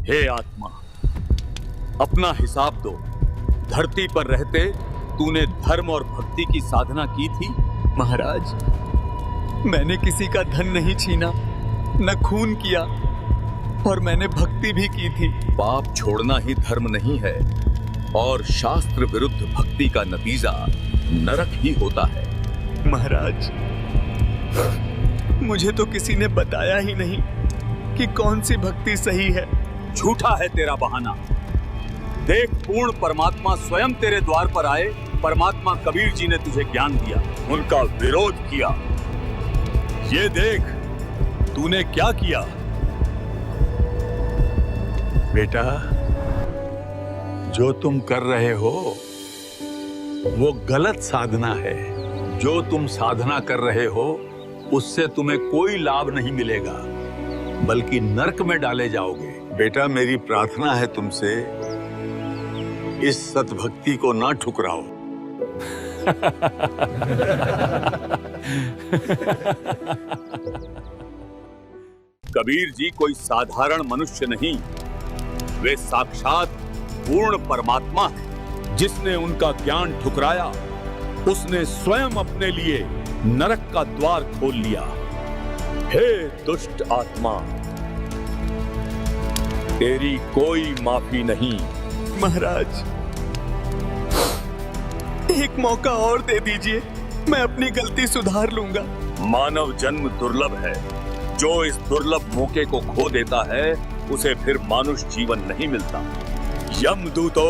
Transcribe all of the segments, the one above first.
हे आत्मा, अपना हिसाब दो। धरती पर रहते तूने धर्म और भक्ति की साधना की थी? महाराज, मैंने किसी का धन नहीं छीना, न खून किया, और मैंने भक्ति भी की थी। पाप छोड़ना ही धर्म नहीं है, और शास्त्र विरुद्ध भक्ति का नतीजा नरक ही होता है। महाराज, मुझे तो किसी ने बताया ही नहीं कि कौन सी भक्ति सही है। झूठा है तेरा बहाना। देख, पूर्ण परमात्मा स्वयं तेरे द्वार पर आए। परमात्मा कबीर जी ने तुझे ज्ञान दिया, उनका विरोध किया। ये देख तूने क्या किया। बेटा, जो तुम कर रहे हो वो गलत साधना है। जो तुम साधना कर रहे हो उससे तुम्हें कोई लाभ नहीं मिलेगा, बल्कि नरक में डाले जाओगे। बेटा, मेरी प्रार्थना है तुमसे, इस सतभक्ति को ना ठुकराओ। कबीर जी कोई साधारण मनुष्य नहीं, वे साक्षात पूर्ण परमात्मा है। जिसने उनका ज्ञान ठुकराया उसने स्वयं अपने लिए नरक का द्वार खोल लिया। हे दुष्ट आत्मा, तेरी कोई माफी नहीं। महाराज, एक मौका और दे दीजिए, मैं अपनी गलती सुधार लूंगा। मानव जन्म दुर्लभ है। जो इस दुर्लभ मौके को खो देता है उसे फिर मानुष जीवन नहीं मिलता। यमदूतो,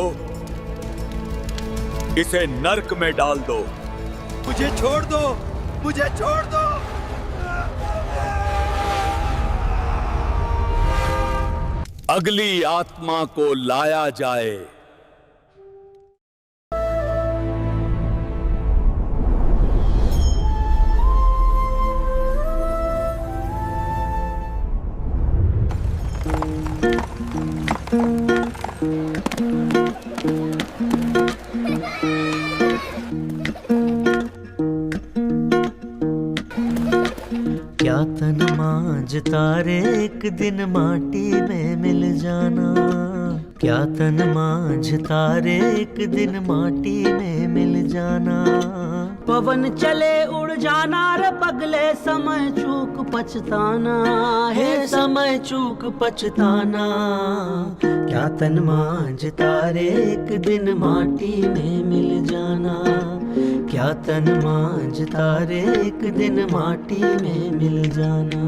इसे नरक में डाल दो। मुझे छोड़ दो, मुझे छोड़ दो। अगली आत्मा को लाया जाए। क्या तन मांझता रे एक दिन माटी में मिल जाना। क्या तन मांझता रे एक दिन माटी में मिल जाना। पवन चले उड़ जाना रे पगले, समय चूक पछताना हे समय चूक पछताना। क्या तन मांझता रे एक दिन माटी में मिल जाना। क्या तन मांझता रे एक दिन माटी में मिल जाना।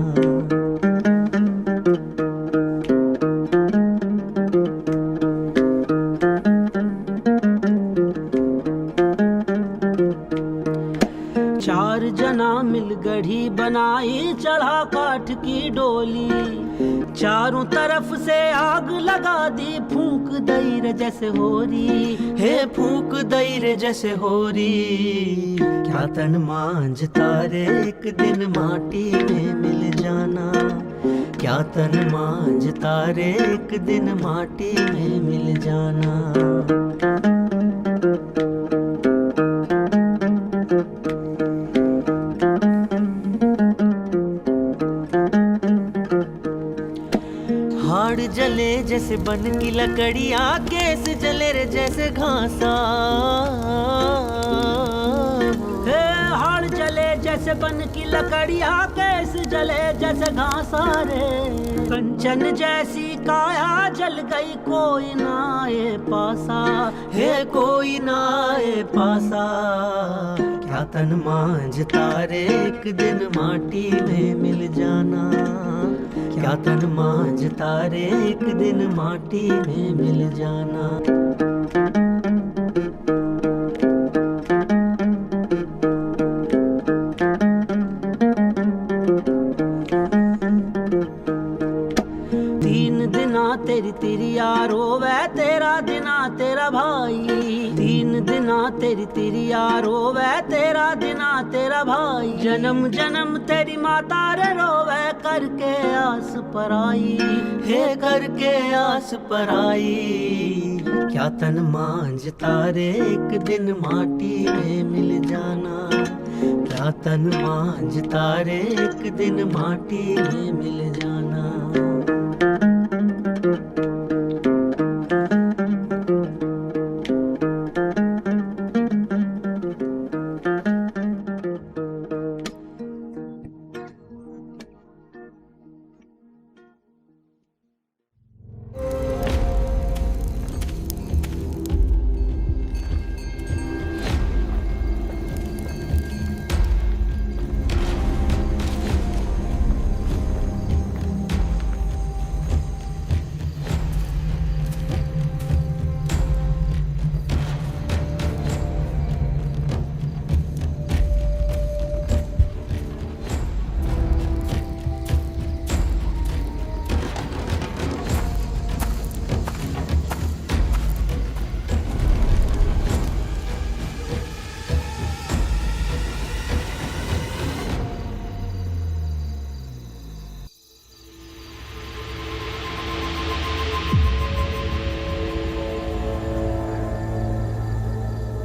चार जना मिल गढ़ी बनाई, चढ़ा काठ की डोली। चारों तरफ से आग लगा दी, फूंक दई रे जैसे होरी। हे फूंक दई रे जैसे होरी। क्या तन मांझता रे एक दिन माटी में मिल जाना। क्या तन मांझता रे एक दिन माटी में मिल जाना। हाड़ जले जैसे बन की लकड़ियाँ, केस जले रे जैसे घासा। हे हाड़ जले जैसे बन की लकड़ियाँ, केस जले जैसे घासा रे। कंचन जैसी काया जल गई, कोई ना आए पासा। हे कोई ना आए पासा। क्या तन मांझता रे एक दिन माटी में मिल जाना। क्या तन मांझता रे एक दिन माटी में मिल जाना। तीन दिना तेरी तिरिया रोवे, तेरा दिना तेरा भाई। तीन दिना तेरी तिरिया रोवे, तेरा दिना तेरा भाई। जन्म जन्म तेरी माता रे रोवे, करके आस पराई। हे करके आस पराई। क्या तन मांझता रे एक दिन माटी में मिल जाना। क्या तन मांझता रे एक दिन माटी में मिल जाना।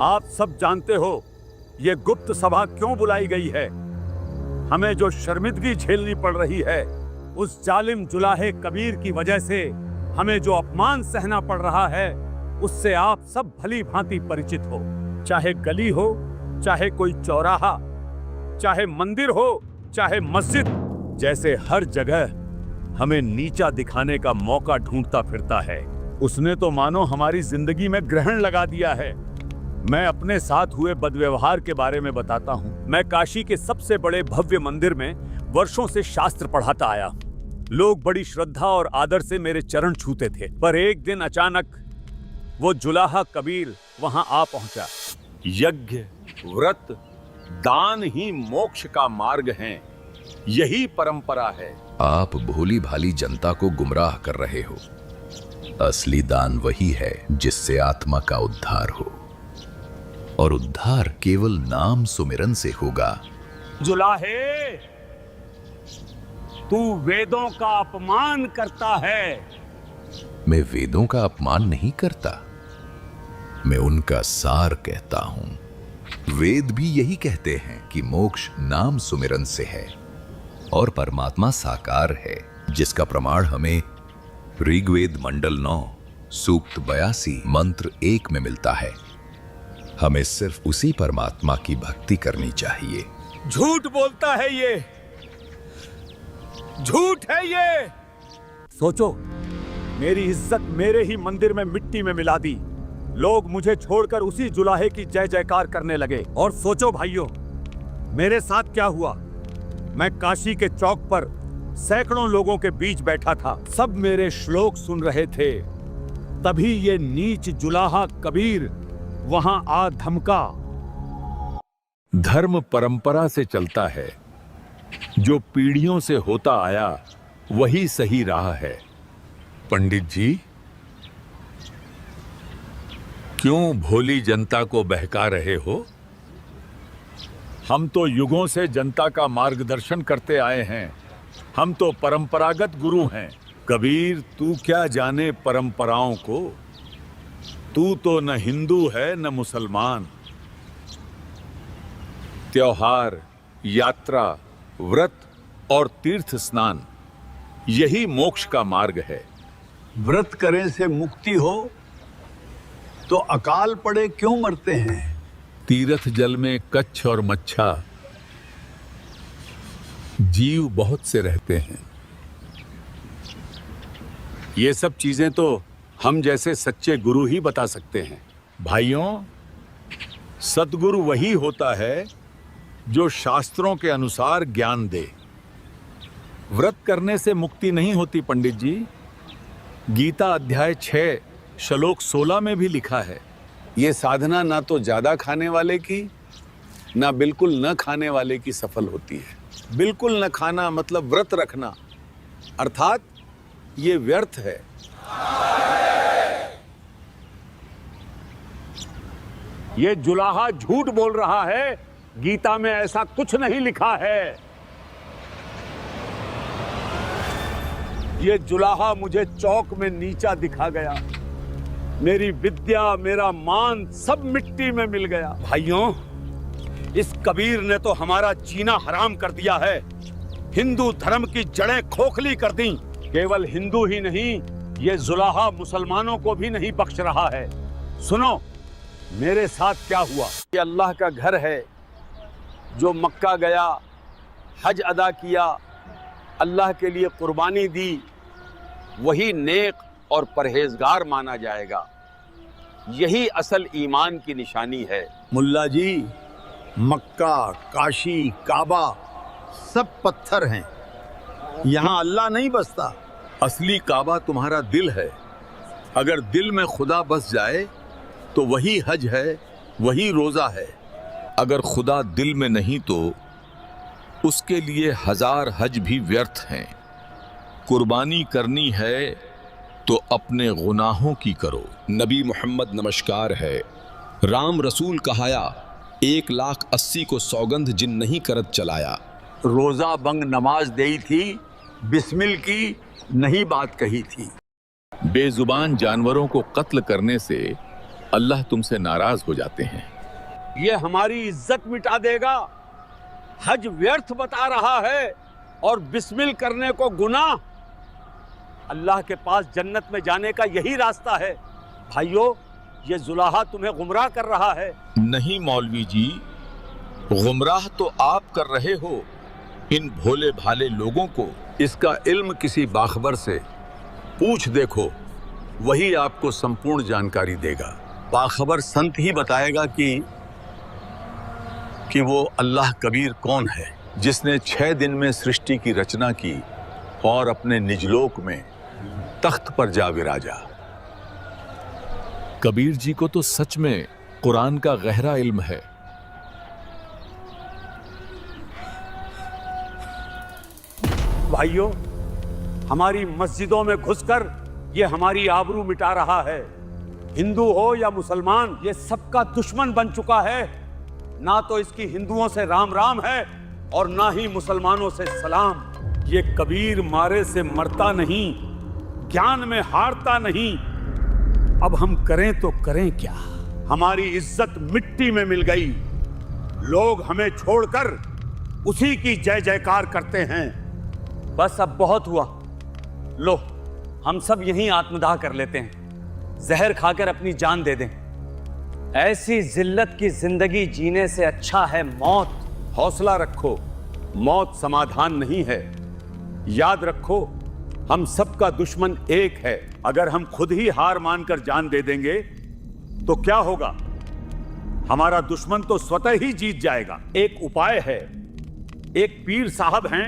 आप सब जानते हो ये गुप्त सभा क्यों बुलाई गई है। हमें जो शर्मिंदगी झेलनी पड़ रही है, उस जालिम जुलाहे कबीर की वजह से हमें जो अपमान सहना पड़ रहा है, उससे आप सब भली भांति परिचित हो। चाहे गली हो, चाहे कोई चौराहा, चाहे मंदिर हो, चाहे मस्जिद, जैसे हर जगह हमें नीचा दिखाने का मौका ढूंढता फिरता है। उसने तो मानो हमारी जिंदगी में ग्रहण लगा दिया है। मैं अपने साथ हुए बदव्यवहार के बारे में बताता हूँ। मैं काशी के सबसे बड़े भव्य मंदिर में वर्षों से शास्त्र पढ़ाता आया। लोग बड़ी श्रद्धा और आदर से मेरे चरण छूते थे, पर एक दिन अचानक वो जुलाहा कबीर वहां आ पहुंचा। यज्ञ, व्रत, दान ही मोक्ष का मार्ग हैं। यही परंपरा है। आप भोली भाली जनता को गुमराह कर रहे हो। असली दान वही है जिससे आत्मा का उद्धार हो, और उद्धार केवल नाम सुमिरन से होगा। जुलाहे, तू वेदों का अपमान करता है। मैं वेदों का अपमान नहीं करता, मैं उनका सार कहता हूं। वेद भी यही कहते हैं कि मोक्ष नाम सुमिरन से है और परमात्मा साकार है, जिसका प्रमाण हमें ऋग्वेद मंडल 9 सूक्त 82 मंत्र 1 में मिलता है। हमें सिर्फ उसी परमात्मा की भक्ति करनी चाहिए। झूठ बोलता है ये, झूठ है ये। सोचो, मेरी इज्जत मेरे ही मंदिर में मिट्टी में मिला दी। लोग मुझे छोड़कर उसी जुलाहे की जय जयकार करने लगे। और सोचो भाइयों, मेरे साथ क्या हुआ। मैं काशी के चौक पर सैकड़ों लोगों के बीच बैठा था। सब मेरे श्लोक सुन रहे थे। तभी ये नीच जुलाहा कबीर वहां आ धमका। धर्म परंपरा से चलता है। जो पीढ़ियों से होता आया वही सही रहा है। पंडित जी, क्यों भोली जनता को बहका रहे हो? हम तो युगों से जनता का मार्गदर्शन करते आए हैं। हम तो परंपरागत गुरु हैं। कबीर, तू क्या जाने परंपराओं को। तू तो न हिंदू है न मुसलमान। त्योहार, यात्रा, व्रत और तीर्थ स्नान, यही मोक्ष का मार्ग है। व्रत करें से मुक्ति हो तो अकाल पड़े क्यों मरते हैं? तीर्थ जल में कच्छ और मच्छा जीव बहुत से रहते हैं। ये सब चीजें तो हम जैसे सच्चे गुरु ही बता सकते हैं। भाइयों, सतगुरु वही होता है जो शास्त्रों के अनुसार ज्ञान दे। व्रत करने से मुक्ति नहीं होती पंडित जी। गीता अध्याय 6 श्लोक 16 में भी लिखा है, ये साधना ना तो ज्यादा खाने वाले की, ना बिल्कुल न खाने वाले की सफल होती है। बिल्कुल न खाना मतलब व्रत रखना, अर्थात ये व्यर्थ है। ये जुलाहा झूठ बोल रहा है। गीता में ऐसा कुछ नहीं लिखा है। ये जुलाहा मुझे चौक में नीचा दिखा गया। मेरी विद्या, मेरा मान सब मिट्टी में मिल गया। भाइयों, इस कबीर ने तो हमारा जीना हराम कर दिया है। हिंदू धर्म की जड़ें खोखली कर दी। केवल हिंदू ही नहीं, ये जुलाहा मुसलमानों को भी नहीं बख्श रहा है। सुनो मेरे साथ क्या हुआ। ये अल्लाह का घर है। जो मक्का गया, हज अदा किया, अल्लाह के लिए कुर्बानी दी, वही नेक और परहेजगार माना जाएगा। यही असल ईमान की निशानी है। मुल्ला जी, मक्का, काशी, काबा सब पत्थर हैं। यहाँ अल्लाह नहीं बसता। असली काबा तुम्हारा दिल है। अगर दिल में खुदा बस जाए तो वही हज है, वही रोजा है। अगर खुदा दिल में नहीं तो उसके लिए 1000 हज भी व्यर्थ हैं। कुर्बानी करनी है तो अपने गुनाहों की करो। नबी मोहम्मद नमस्कार है। राम रसूल कहाया, 1,80,000 को सौगंध जिन नहीं करत चलाया। रोजा बंग नमाज देई थी, बिस्मिल की नहीं बात कही थी। बेजुबान जानवरों को कत्ल करने से अल्लाह तुमसे नाराज हो जाते हैं। ये हमारी इज्जत मिटा देगा। हज व्यर्थ बता रहा है और बिस्मिल करने को गुनाह। अल्लाह के पास जन्नत में जाने का यही रास्ता है। भाइयों, ये जुलाहा तुम्हें गुमराह कर रहा है। नहीं मौलवी जी, गुमराह तो आप कर रहे हो इन भोले भाले लोगों को। इसका इल्म किसी बाखबर से पूछ देखो, वही आपको संपूर्ण जानकारी देगा। बाखबर संत ही बताएगा कि वो अल्लाह कबीर कौन है, जिसने 6 दिन में सृष्टि की रचना की और अपने निजलोक में तख्त पर जा विराजा। कबीर जी को तो सच में कुरान का गहरा इल्म है। भाइयों, हमारी मस्जिदों में घुसकर ये हमारी आबरू मिटा रहा है। हिंदू हो या मुसलमान, ये सबका दुश्मन बन चुका है। ना तो इसकी हिंदुओं से राम राम है और ना ही मुसलमानों से सलाम। ये कबीर मारे से मरता नहीं, ज्ञान में हारता नहीं। अब हम करें तो करें क्या? हमारी इज्जत मिट्टी में मिल गई। लोग हमें छोड़कर उसी की जय जयकार करते हैं। बस अब बहुत हुआ। लो, हम सब यहीं आत्मदाह कर लेते हैं। जहर खाकर अपनी जान दे दें। ऐसी जिल्लत की जिंदगी जीने से अच्छा है मौत। हौसला रखो, मौत समाधान नहीं है। याद रखो, हम सबका दुश्मन एक है। अगर हम खुद ही हार मानकर जान दे देंगे तो क्या होगा? हमारा दुश्मन तो स्वतः ही जीत जाएगा। एक उपाय है। एक पीर साहब हैं,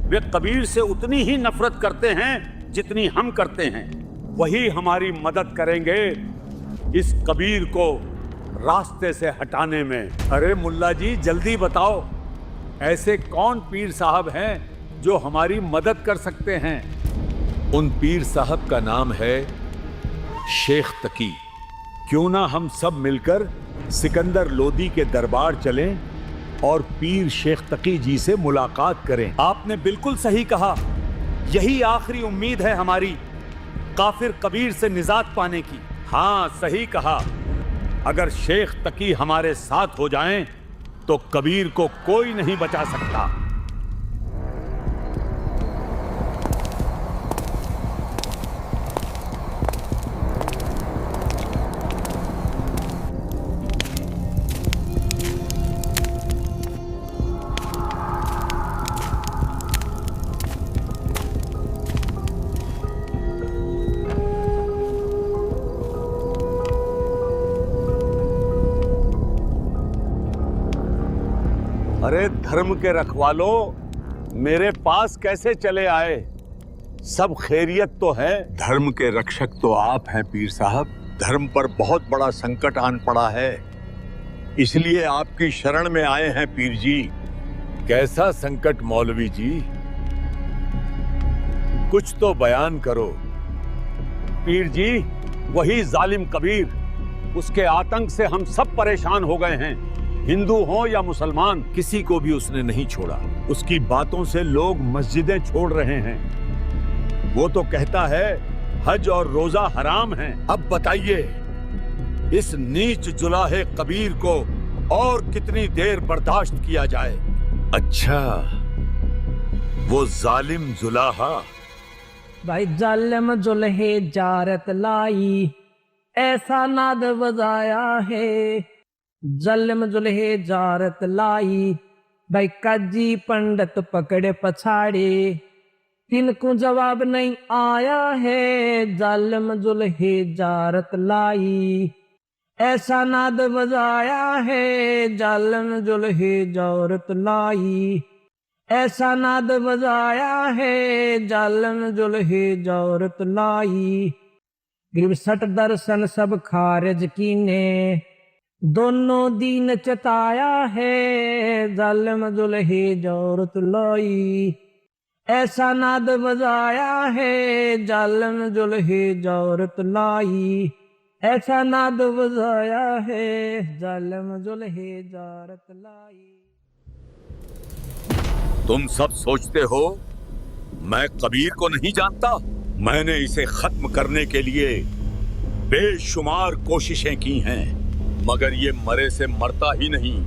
वे कबीर से उतनी ही नफरत करते हैं जितनी हम करते हैं। वही हमारी मदद करेंगे इस कबीर को रास्ते से हटाने में। अरे मुल्ला जी, जल्दी बताओ, ऐसे कौन पीर साहब हैं जो हमारी मदद कर सकते हैं? उन पीर साहब का नाम है शेख तकी। क्यों ना हम सब मिलकर सिकंदर लोदी के दरबार चलें और पीर शेख तकी जी से मुलाकात करें। आपने बिल्कुल सही कहा। यही आखिरी उम्मीद है हमारी काफिर कबीर से निजात पाने की। हाँ, सही कहा। अगर शेख तकी हमारे साथ हो जाएं तो कबीर को कोई नहीं बचा सकता। अरे धर्म के रखवालों, मेरे पास कैसे चले आए? सब खैरियत तो है? धर्म के रक्षक तो आप हैं पीर साहब। धर्म पर बहुत बड़ा संकट आन पड़ा है, इसलिए आपकी शरण में आए हैं पीर जी। कैसा संकट मौलवी जी? कुछ तो बयान करो। पीर जी, वही जालिम कबीर, उसके आतंक से हम सब परेशान हो गए हैं। हिंदू हो या मुसलमान, किसी को भी उसने नहीं छोड़ा। उसकी बातों से लोग मस्जिदें छोड़ रहे हैं। वो तो कहता है हज और रोजा हराम हैं। अब बताइए, इस नीच जुलाहे कबीर को और कितनी देर बर्दाश्त किया जाए? अच्छा, वो जालिम जुलाहा। भाई जालिम जुल्हे जारत लाई, ऐसा नाद बजाया है। जालिम जुल्हे जारत लाई, भाई काजी पंडित पकड़े पछाड़े, तिनको जवाब नहीं आया है। जालिम जुल्हे जारत लाई, ऐसा नाद बजाया है। जालिम जुल्हे जारत लाई, ऐसा नाद बजाया है। जालिम जुल्हे जारत लाई, 63 दर्शन सब खारिज कीने, दोनों दीन चताया है। जालिम जुल्हे जारत लाई, ऐसा नाद बजाया है। जालिम जुल्हे जारत लाई, ऐसा नाद बजाया है। जालिम जुल्हे जारत लाई। तुम सब सोचते हो मैं कबीर को नहीं जानता? मैंने इसे खत्म करने के लिए बेशुमार कोशिशें की हैं, मगर ये मरे से मरता ही नहीं।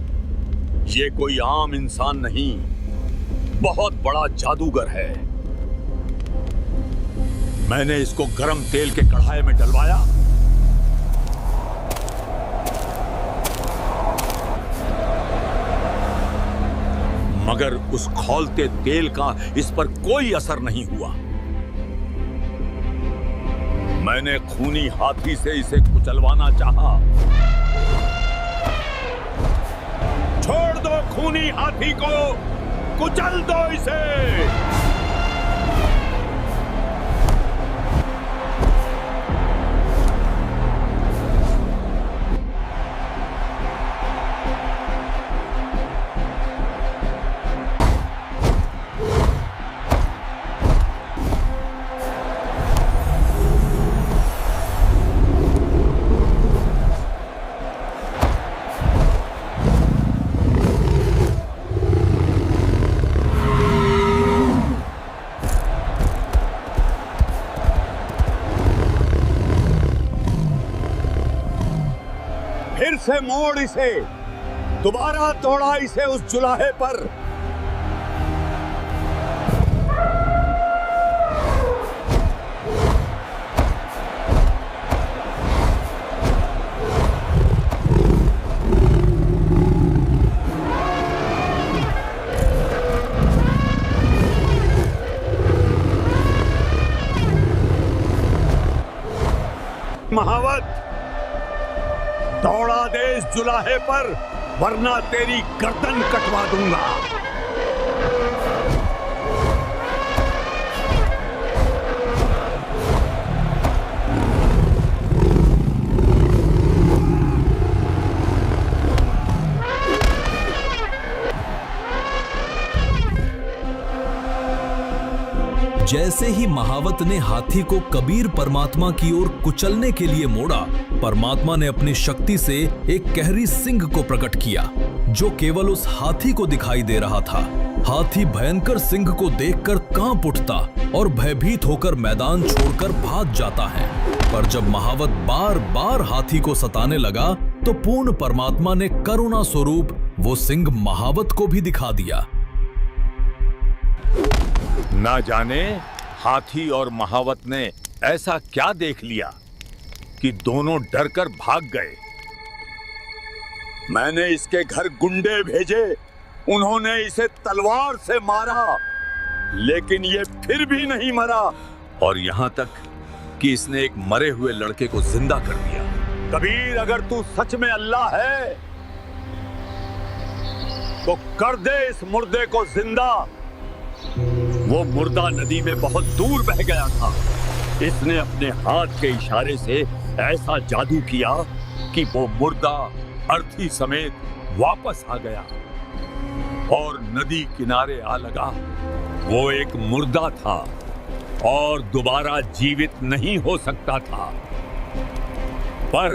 ये कोई आम इंसान नहीं, बहुत बड़ा जादूगर है। मैंने इसको गरम तेल के कढ़ाई में डलवाया, मगर उस खौलते तेल का इस पर कोई असर नहीं हुआ। मैंने खूनी हाथी से इसे कुचलवाना चाहा। छोड़ दो खूनी हाथी को, कुचल दो इसे। फिर से मोड़ इसे, दोबारा तोड़ा इसे उस जुलाहे पर। महावत, दौड़ा दे इस जुलाहे पर, वरना तेरी गर्दन कटवा दूंगा। जैसे ही महावत ने हाथी को कबीर परमात्मा की ओर कुचलने के लिए मोड़ा, परमात्मा ने अपनी शक्ति से एक गहरी सिंह को प्रकट किया, जो केवल उस हाथी को दिखाई दे रहा था। हाथी भयंकर सिंह को देखकर कांप उठता और भयभीत होकर मैदान छोड़कर भाग जाता है। पर जब महावत बार बार हाथी को सताने लगा, तो पूर्ण परमात्मा ने करुणा स्वरूप वो सिंह महावत को भी दिखा दिया। ना जाने हाथी और महावत ने ऐसा क्या देख लिया कि दोनों डरकर भाग गए। मैंने इसके घर गुंडे भेजे, उन्होंने इसे तलवार से मारा, लेकिन ये फिर भी नहीं मरा, और यहां तक कि इसने एक मरे हुए लड़के को जिंदा कर दिया। कबीर, अगर तू सच में अल्लाह है तो कर दे इस मुर्दे को जिंदा। वो मुर्दा नदी में बहुत दूर बह गया था। इसने अपने हाथ के इशारे से ऐसा जादू किया कि वो मुर्दा अर्थी समेत वापस आ गया और नदी किनारे आ लगा। वो एक मुर्दा था और दोबारा जीवित नहीं हो सकता था, पर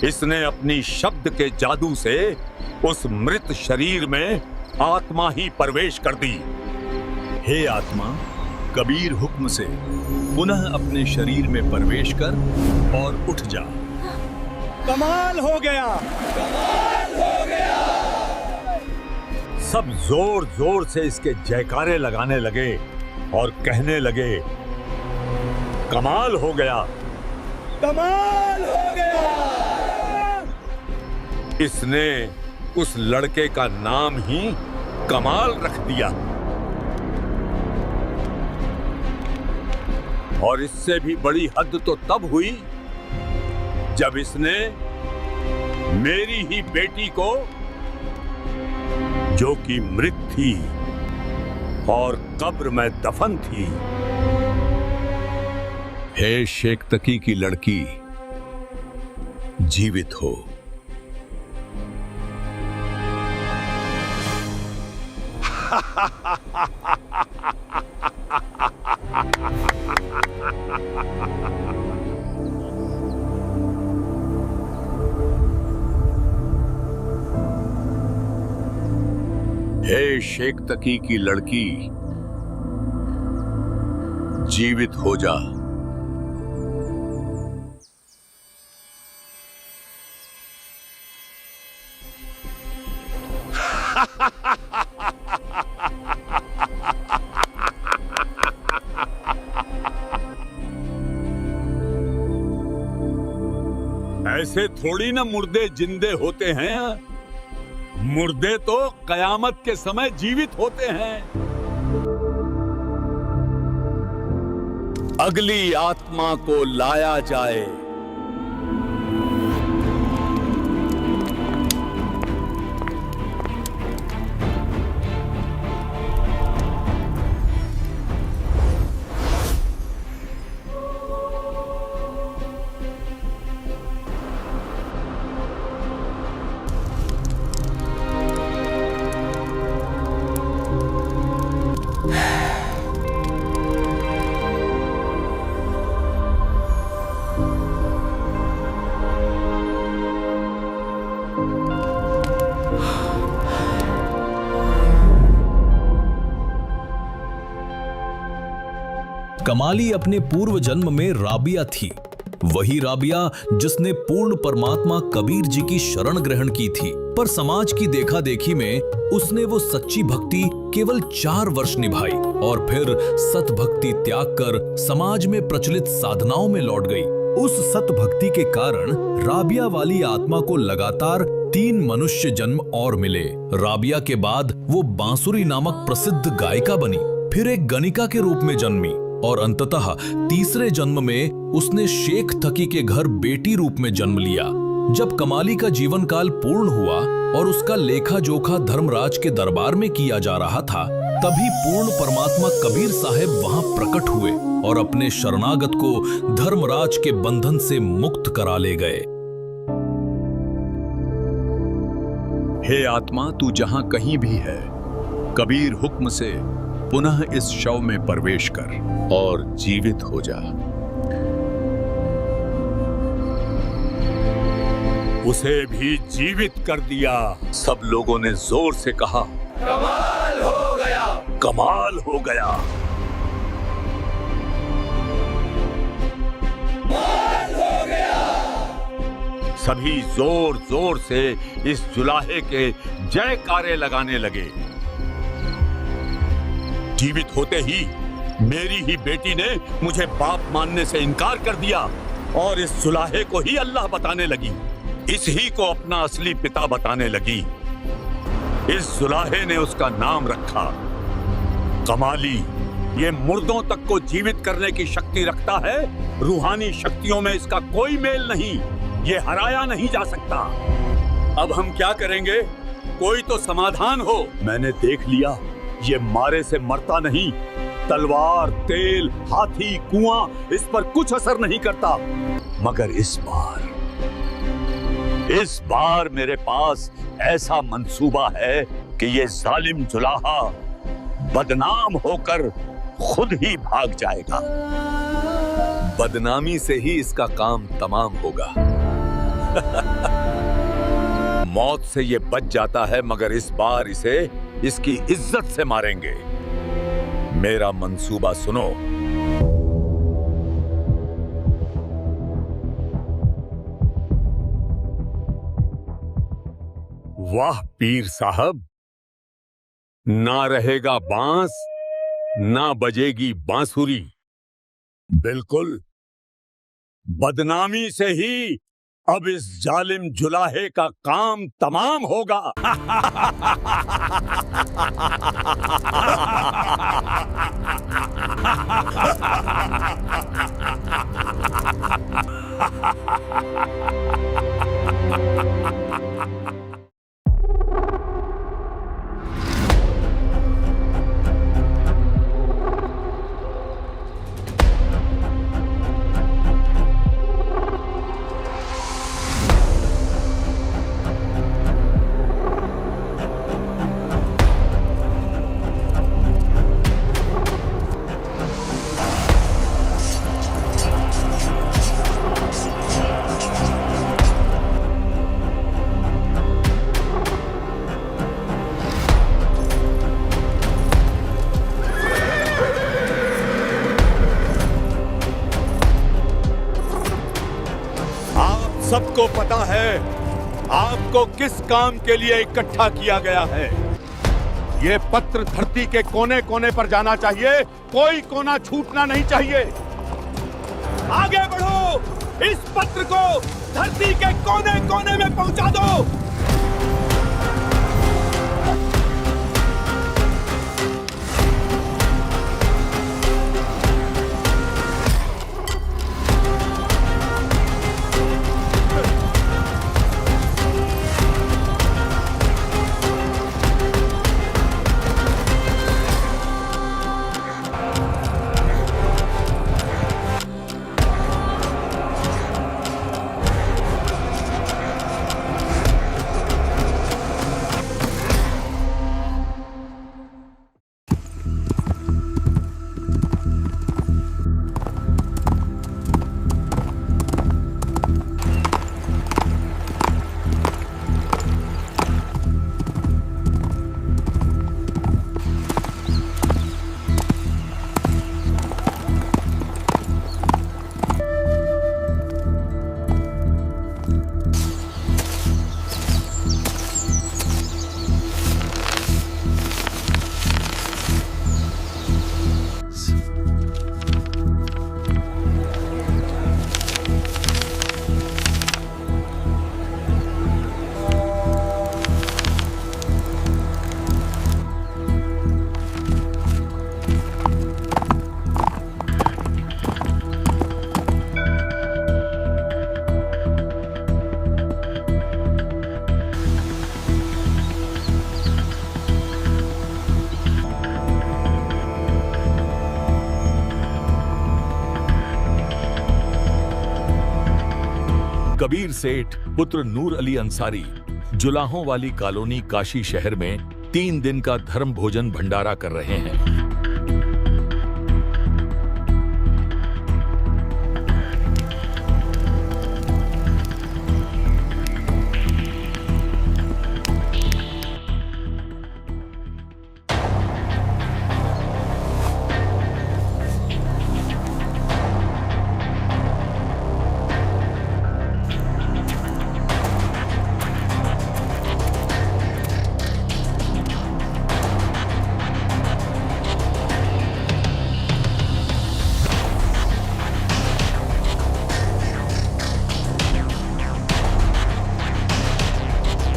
इसने अपनी शब्द के जादू से उस मृत शरीर में आत्मा ही प्रवेश कर दी। हे आत्मा, कबीर हुक्म से पुनः अपने शरीर में प्रवेश कर और उठ जा। कमाल हो गया, कमाल हो गया। सब जोर जोर से इसके जयकारे लगाने लगे और कहने लगे, कमाल हो गया, कमाल हो गया। इसने उस लड़के का नाम ही कमाल रख दिया। और इससे भी बड़ी हद तो तब हुई जब इसने मेरी ही बेटी को, जो कि मृत थी और कब्र में दफन थी। हे शेख तकी की लड़की, जीवित हो। हे शेख तकी की लड़की, जीवित हो जा। थोड़ी ना मुर्दे जिंदे होते हैं, मुर्दे तो कयामत के समय जीवित होते हैं। अगली आत्मा को लाया जाए। कमाली अपने पूर्व जन्म में राबिया थी, वही राबिया जिसने पूर्ण परमात्मा कबीर जी की शरण ग्रहण की थी। पर समाज की देखा देखी में उसने वो सच्ची भक्ति केवल 4 वर्ष निभाई और फिर सत भक्ति त्याग कर समाज में प्रचलित साधनाओं में लौट गई। उस सत भक्ति के कारण राबिया वाली आत्मा को लगातार 3 मनुष्य जन्म और मिले। राबिया के बाद वो बांसुरी नामक प्रसिद्ध गायिका बनी, फिर एक गणिका के रूप में जन्मी और अंततः तीसरे जन्म में उसने शेख थकी के घर बेटी रूप में जन्म लिया। जब कमाली का जीवन काल पूर्ण हुआ और उसका लेखा जोखा धर्मराज के दरबार में किया जा रहा था, तभी पूर्ण परमात्मा कबीर साहब वहां प्रकट हुए और अपने शरणागत को धर्मराज के बंधन से मुक्त करा ले गए। हे आत्मा, तू जहां कहीं भी है, कबीर हुक्म से पुनः इस शव में प्रवेश कर और जीवित हो जा। उसे भी जीवित कर दिया। सब लोगों ने जोर से कहा, कमाल हो गया, कमाल हो गया। कमाल हो गया। सभी जोर जोर से इस जुलाहे के जयकारे लगाने लगे। जीवित होते ही मेरी ही बेटी ने मुझे बाप मानने से इनकार कर दिया और इस जुलाहे को ही अल्लाह बताने लगी, इस ही को अपना असली पिता बताने लगी। इस जुलाहे ने उसका नाम रखा कमाली। ये मुर्दों तक को जीवित करने की शक्ति रखता है, रूहानी शक्तियों में इसका कोई मेल नहीं, ये हराया नहीं जा सकता। अब हम क्या करेंगे? कोई तो समाधान हो। मैंने देख लिया, ये मारे से मरता नहीं। तलवार, तेल, हाथी, कुआं, इस पर कुछ असर नहीं करता। मगर इस बार मेरे पास ऐसा मंसूबा है कि ये जालिम जुलाहा बदनाम होकर खुद ही भाग जाएगा। बदनामी से ही इसका काम तमाम होगा। मौत से ये बच जाता है, मगर इस बार इसे इसकी इज्जत से मारेंगे। मेरा मंसूबा सुनो। वाह पीर साहब, ना रहेगा बांस, ना बजेगी बांसुरी। बिल्कुल बदनामी से ही अब इस जालिम जुलाहे का काम तमाम होगा। सबको पता है आपको किस काम के लिए इकट्ठा किया गया है। ये पत्र धरती के कोने कोने पर जाना चाहिए, कोई कोना छूटना नहीं चाहिए। आगे बढ़ो, इस पत्र को धरती के कोने कोने में पहुंचा दो। कबीर सेठ पुत्र नूर अली अंसारी जुलाहों वाली कॉलोनी काशी शहर में 3 दिन का धर्म भोजन भंडारा कर रहे हैं।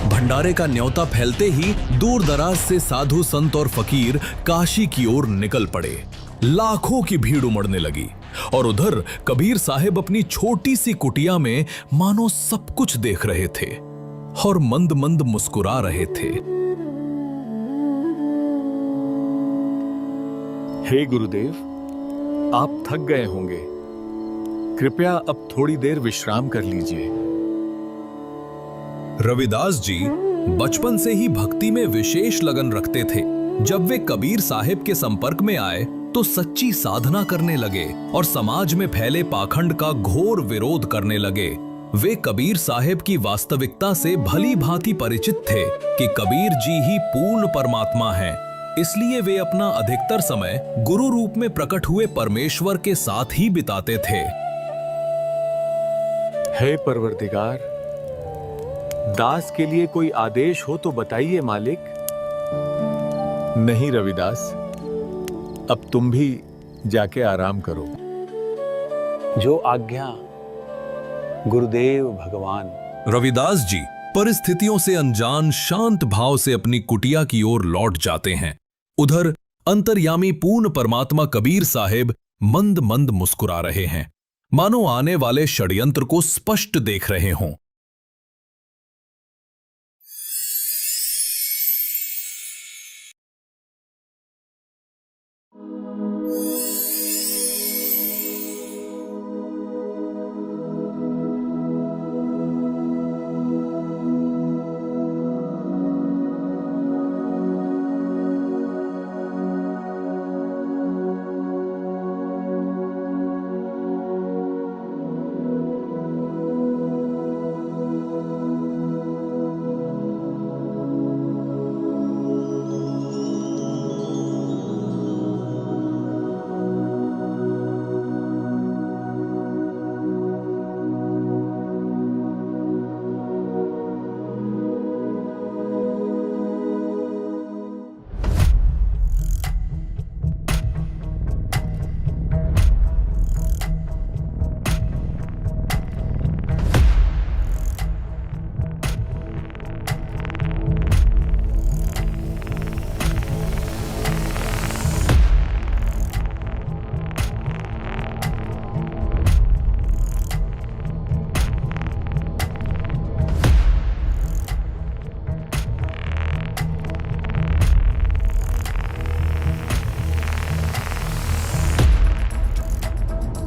भंडारे का न्योता फैलते ही दूर दराज से साधु संत और फकीर काशी की ओर निकल पड़े। लाखों की भीड़ उमड़ने लगी और उधर कबीर साहब अपनी छोटी सी कुटिया में मानो सब कुछ देख रहे थे और मंद मंद मुस्कुरा रहे थे। हे गुरुदेव, आप थक गए होंगे, कृपया अब थोड़ी देर विश्राम कर लीजिए। रविदास जी बचपन से ही भक्ति में विशेष लगन रखते थे। जब वे कबीर साहब के संपर्क में आए तो सच्ची साधना करने लगे और समाज में फैले पाखंड का घोर विरोध करने लगे। वे कबीर साहब की वास्तविकता से भली भांति परिचित थे कि कबीर जी ही पूर्ण परमात्मा हैं। इसलिए वे अपना अधिकतर समय गुरु रूप में प्रकट हुए परमेश्वर के साथ ही बिताते थे। हे परवरदिगार, दास के लिए कोई आदेश हो तो बताइए मालिक। नहीं रविदास, अब तुम भी जाके आराम करो। जो आज्ञा गुरुदेव भगवान। रविदास जी परिस्थितियों से अनजान शांत भाव से अपनी कुटिया की ओर लौट जाते हैं। उधर अंतर्यामी पूर्ण परमात्मा कबीर साहब मंद मंद मुस्कुरा रहे हैं, मानो आने वाले षड्यंत्र को स्पष्ट देख रहे हों।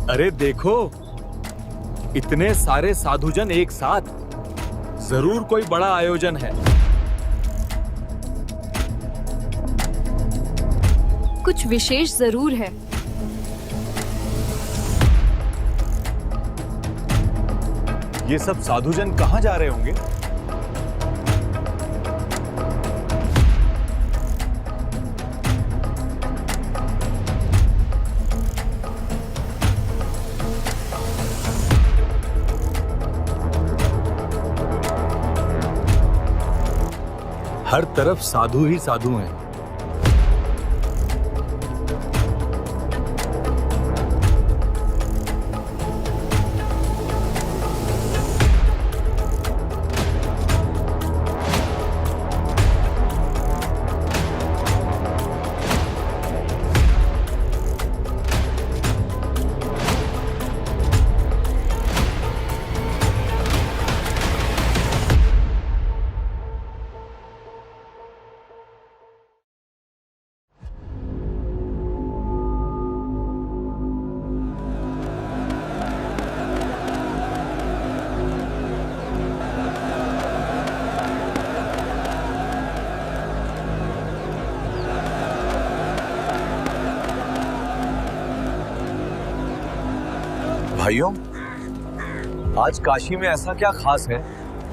अरे देखो, इतने सारे साधुजन एक साथ, जरूर कोई बड़ा आयोजन है। कुछ विशेष जरूर है। ये सब साधुजन कहाँ जा रहे होंगे? हर तरफ साधु ही साधु हैं। भाइयों, आज काशी में ऐसा क्या खास है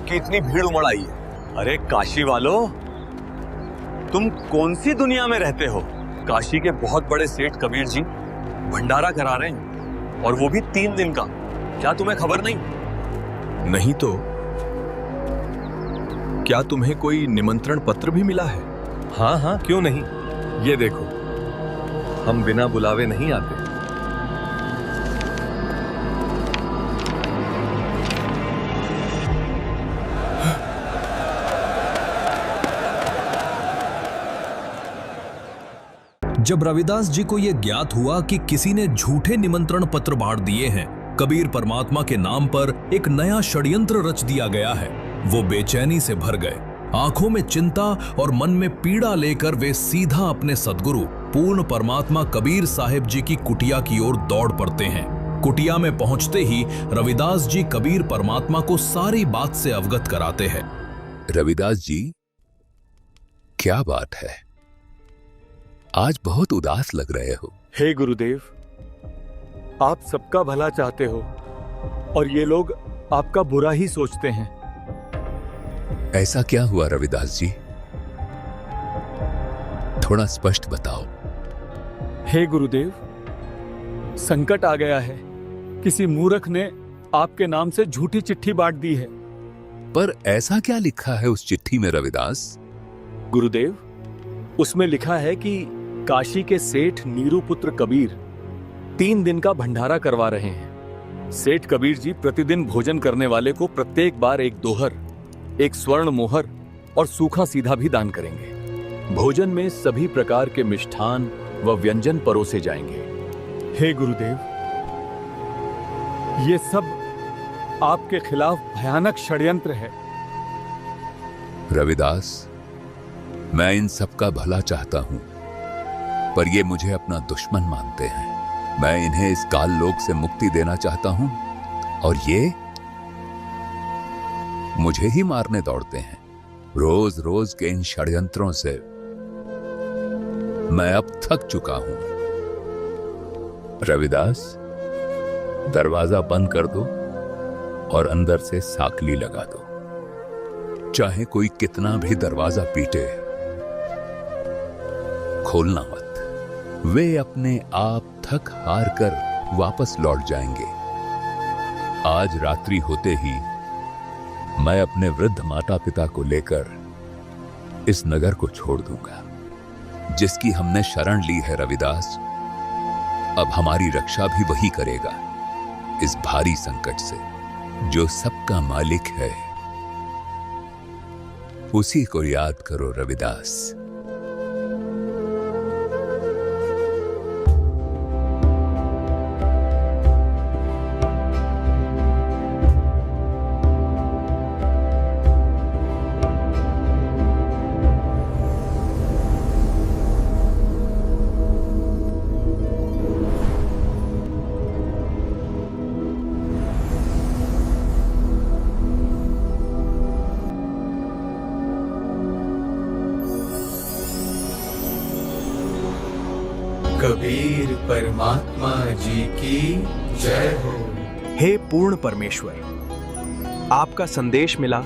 कि इतनी भीड़ उमड़ आई है? अरे काशी वालों, तुम कौन सी दुनिया में रहते हो? काशी के बहुत बड़े सेठ कबीर जी भंडारा करा रहे हैं, और वो भी 3 दिन का। क्या तुम्हें खबर नहीं? नहीं तो क्या तुम्हें कोई निमंत्रण पत्र भी मिला है? हाँ हाँ, क्यों नहीं। ये देखो, हम बिना बुलावे नहीं आते। जब रविदास जी को यह ज्ञात हुआ कि किसी ने झूठे निमंत्रण पत्र बांट दिए हैं, कबीर परमात्मा के नाम पर एक नया षड्यंत्र रच दिया गया है, वो बेचैनी से भर गए। आंखों में चिंता और मन में पीड़ा लेकर वे सीधा अपने सद्गुरु पूर्ण परमात्मा कबीर साहिब जी की कुटिया की ओर दौड़ पड़ते हैं। कुटिया में पहुंचते ही रविदास जी कबीर परमात्मा को सारी बात से अवगत कराते हैं। रविदास जी, क्या बात है? आज बहुत उदास लग रहे हो। हे गुरुदेव, आप सबका भला चाहते हो और ये लोग आपका बुरा ही सोचते हैं। ऐसा क्या हुआ रविदास जी? थोड़ा स्पष्ट बताओ। हे गुरुदेव, संकट आ गया है। किसी मूर्ख ने आपके नाम से झूठी चिट्ठी बांट दी है। पर ऐसा क्या लिखा है उस चिट्ठी में रविदास? गुरुदेव, उसमें लिखा है कि काशी के सेठ नीरू पुत्र कबीर 3 दिन का भंडारा करवा रहे हैं। सेठ कबीर जी प्रतिदिन भोजन करने वाले को प्रत्येक बार एक दोहर, एक स्वर्ण मोहर और सूखा सीधा भी दान करेंगे। भोजन में सभी प्रकार के मिष्ठान व व्यंजन परोसे जाएंगे। हे गुरुदेव, ये सब आपके खिलाफ भयानक षड्यंत्र है। रविदास, मैं इन सबका भला चाहता हूं, पर ये मुझे अपना दुश्मन मानते हैं। मैं इन्हें इस काल लोक से मुक्ति देना चाहता हूं, और ये मुझे ही मारने दौड़ते हैं। रोज रोज के इन षड्यंत्रों से मैं अब थक चुका हूं। रविदास, दरवाजा बंद कर दो और अंदर से साकली लगा दो। चाहे कोई कितना भी दरवाजा पीटे, खोलना मत। वे अपने आप थक हार कर वापस लौट जाएंगे। आज रात्रि होते ही मैं अपने वृद्ध माता पिता को लेकर इस नगर को छोड़ दूंगा, जिसकी हमने शरण ली है। रविदास, अब हमारी रक्षा भी वही करेगा इस भारी संकट से। जो सबका मालिक है, उसी को याद करो रविदास। कबीर परमात्मा जी की जय हो। हे पूर्ण परमेश्वर, आपका संदेश मिला।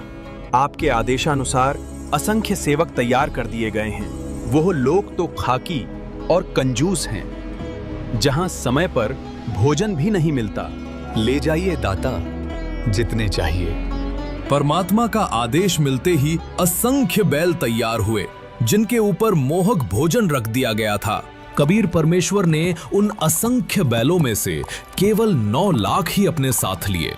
आपके आदेशानुसार असंख्य सेवक तैयार कर दिए गए हैं। वो लोग तो खाकी और कंजूस हैं, जहां समय पर भोजन भी नहीं मिलता। ले जाइए दाता, जितने चाहिए। परमात्मा का आदेश मिलते ही असंख्य बैल तैयार हुए, जिनके ऊपर मोहक भोजन रख दिया गया था। कबीर परमेश्वर ने उन असंख्य बैलों में से केवल 9 लाख ही अपने साथ लिए।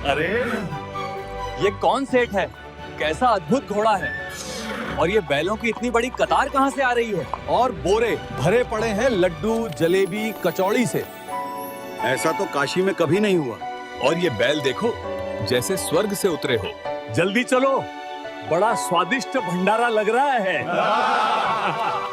अरे ये कौन सेठ है? कैसा अद्भुत घोड़ा है! और ये बैलों की इतनी बड़ी कतार कहां से आ रही है? और बोरे भरे पड़े हैं लड्डू, जलेबी, कचौड़ी से। ऐसा तो काशी में कभी नहीं हुआ। और ये बैल देखो, जैसे स्वर्ग से उतरे हो। जल्दी चलो, बड़ा स्वादिष्ट भंडारा लग रहा है।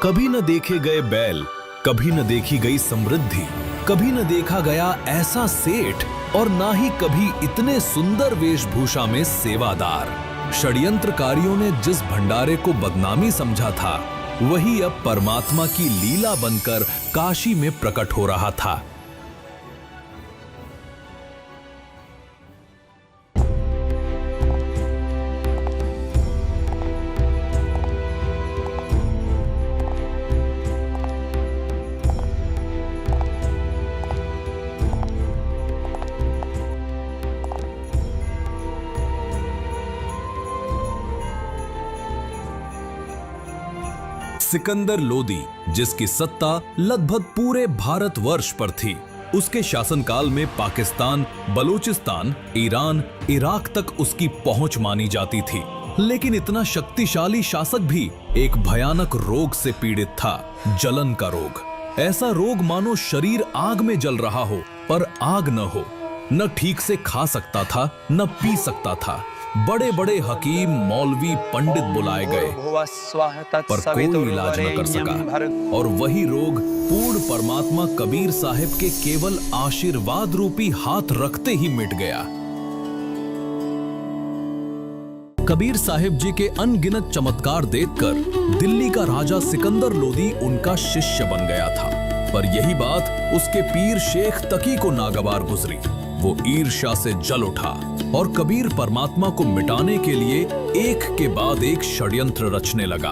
कभी न देखे गए बैल, कभी न देखी गई समृद्धि, कभी न देखा गया ऐसा सेठ, और ना ही कभी इतने सुंदर वेशभूषा में सेवादार। षड्यंत्रकारियों ने जिस भंडारे को बदनामी समझा था, वही अब परमात्मा की लीला बनकर काशी में प्रकट हो रहा था। सिकंदर लोदी, जिसकी सत्ता लगभग पूरे भारतवर्ष पर थी, उसके शासनकाल में पाकिस्तान, बलूचिस्तान, ईरान, इराक तक उसकी पहुंच मानी जाती थी। लेकिन इतना शक्तिशाली शासक भी एक भयानक रोग से पीड़ित था, जलन का रोग। ऐसा रोग मानो शरीर आग में जल रहा हो, पर आग न हो। न ठीक से खा सकता था, न पी सकता था। बड़े बड़े हकीम, मौलवी, पंडित बुलाए गए, पर कोई इलाज न कर सका। और वही रोग पूर्ण परमात्मा कबीर साहिब के केवल आशीर्वाद रूपी हाथ रखते ही मिट गया। कबीर साहिब जी के अनगिनत चमत्कार देखकर दिल्ली का राजा सिकंदर लोदी उनका शिष्य बन गया था। पर यही बात उसके पीर शेख तकी को नागवार गुजरी। वो ईर्ष्या से जल उठा और कबीर परमात्मा को मिटाने के लिए एक के बाद एक षड्यंत्र रचने लगा।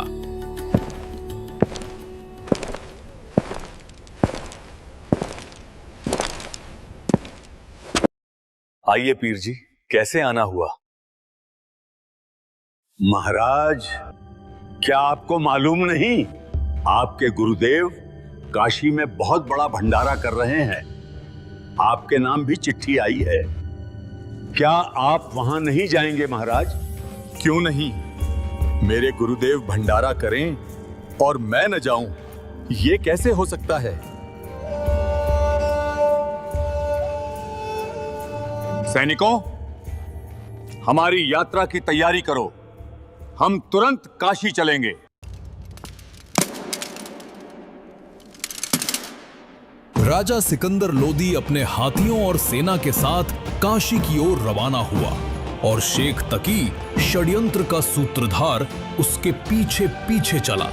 आइए पीर जी, कैसे आना हुआ? महाराज, क्या आपको मालूम नहीं, आपके गुरुदेव काशी में बहुत बड़ा भंडारा कर रहे हैं। आपके नाम भी चिट्ठी आई है। क्या आप वहां नहीं जाएंगे महाराज? क्यों नहीं? मेरे गुरुदेव भंडारा करें और मैं न जाऊं, ये कैसे हो सकता है? सैनिकों, हमारी यात्रा की तैयारी करो। हम तुरंत काशी चलेंगे। राजा सिकंदर लोदी अपने हाथियों और सेना के साथ काशी की ओर रवाना हुआ और शेख तकी, षड्यंत्र का सूत्रधार, उसके पीछे पीछे चला।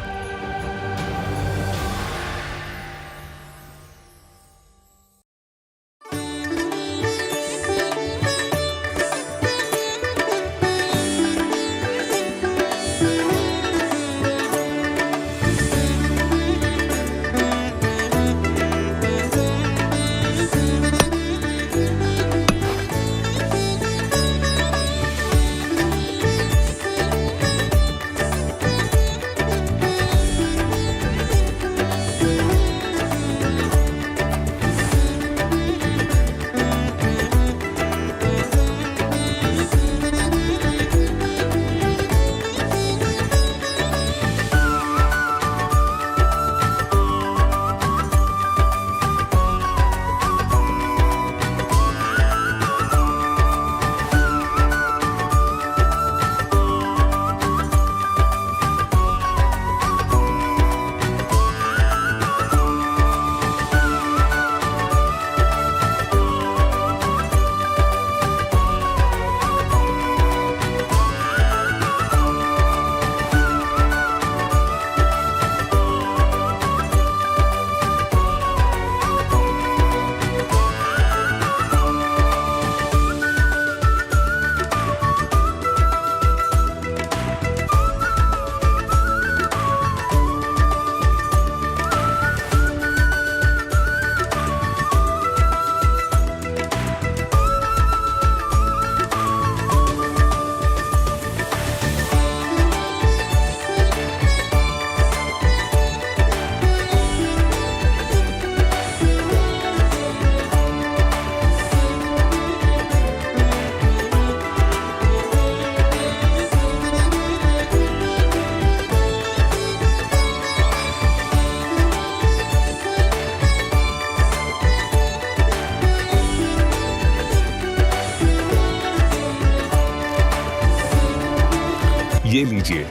ये लीजिए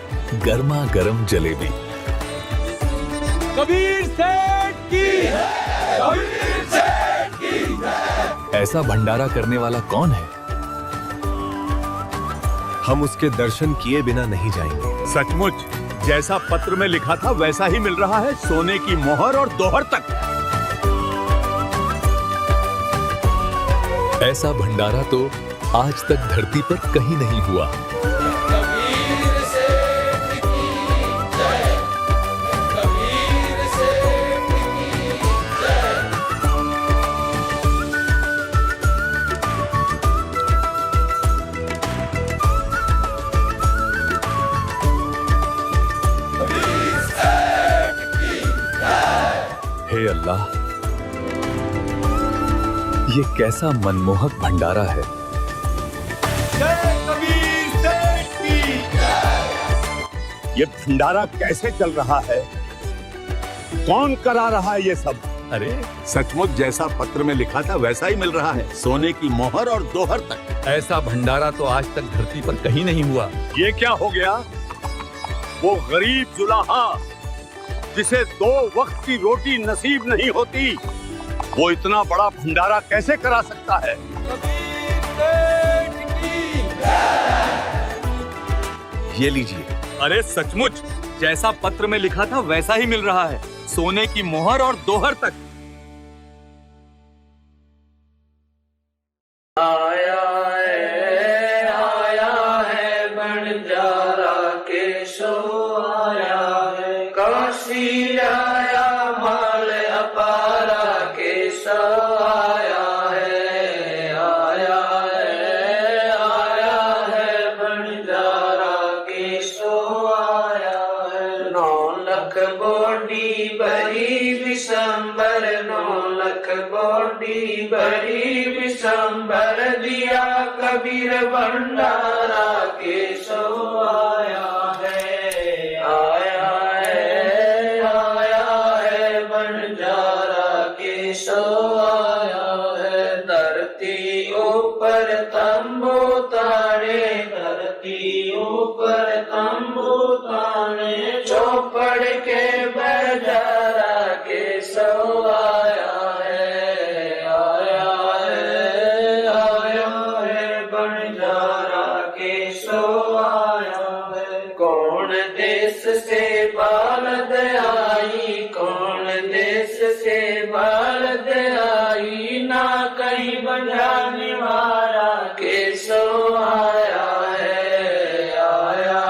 गर्मा गर्म जलेबी। कबीर सेठ की कबीर सेठ की। ऐसा भंडारा करने वाला कौन है? हम उसके दर्शन किए बिना नहीं जाएंगे। सचमुच जैसा पत्र में लिखा था वैसा ही मिल रहा है, सोने की मोहर और दोहर तक। ऐसा भंडारा तो आज तक धरती पर कहीं नहीं हुआ। कबीर सेठ की जय, कबीर सेठ की जय। कबीर सेठ की जय। हे अल्लाह, ये कैसा मनमोहक भंडारा है। ये भंडारा कैसे चल रहा है? कौन करा रहा है ये सब? अरे सचमुच जैसा पत्र में लिखा था वैसा ही मिल रहा है, सोने की मोहर और दोहर तक। ऐसा भंडारा तो आज तक धरती पर कहीं नहीं हुआ। ये क्या हो गया? वो गरीब जुलाहा जिसे 2 वक्त की रोटी नसीब नहीं होती, वो इतना बड़ा भंडारा कैसे करा सकता है? ये लीजिए। अरे सचमुच जैसा पत्र में लिखा था वैसा ही मिल रहा है, सोने की मोहर और दोहर तक। आया है बंजारा केशो आया है, काशी आया माल अपारा केशो आया है। आया है बंजारा केशो आया है। 9 लाख बोडी बड़ी विशंबर, 9 लाख बोडी बड़ी विशंबर, दिया कबीर भंडारा केशो आया है। आया है बंजारा केशो आया है। धरती ऊपर तंबू ताने, धरती ऊपर तंबू ताने, चौपड़ के बजारा केशो आया है। आया है बंजारा केशो आया है। कौन देश से बालद आई, कौन देश से बालद आई, ना कहीं बजाने वाला केशो आया है। आया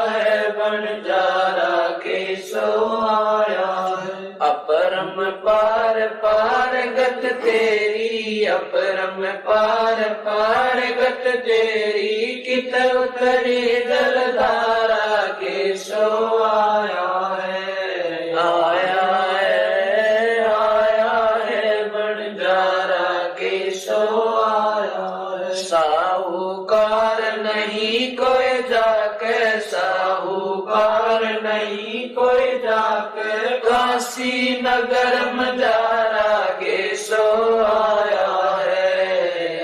है बंजारा केशो आया है। अपरम पार पार गत तेरी, अपरम पार पार गत तेरी, कित उतरी जलधारा केशो आया है। आया है बंजारा केशो आया है। साहूकार नहीं कोई जाके, साहूकार नहीं कोई जाके, काशी नगर मजारा केशो आया है।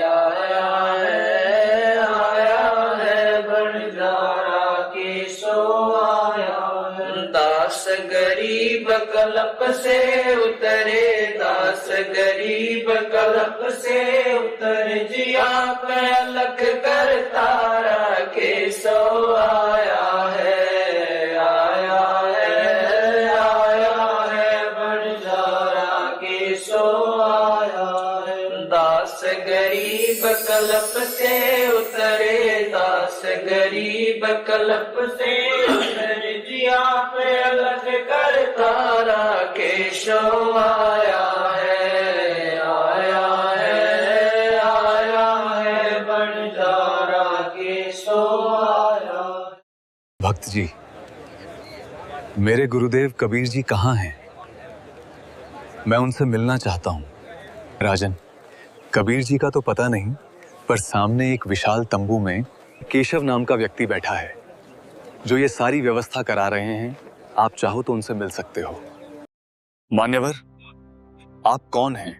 आया है बंजारा केशो आया है। दास गरीब कल्प से उतरे, दास गरीब कल्प से उतरे, जिया पे अलख कर तारा केशो आया है। आया है बंजारा केशो आया है। दास गरीब कल्प से उतरे, दास गरीब कल्प से उतरे, जिया पे अलख कर तारा केशो आया है। आया है बंजारा केशो आया। भक्त जी, मेरे गुरुदेव कबीर जी कहाँ हैं? मैं उनसे मिलना चाहता हूँ। राजन, कबीर जी का तो पता नहीं, पर सामने एक विशाल तंबू में केशव नाम का व्यक्ति बैठा है, जो ये सारी व्यवस्था करा रहे हैं। आप चाहो तो उनसे मिल सकते हो। मान्यवर, आप कौन हैं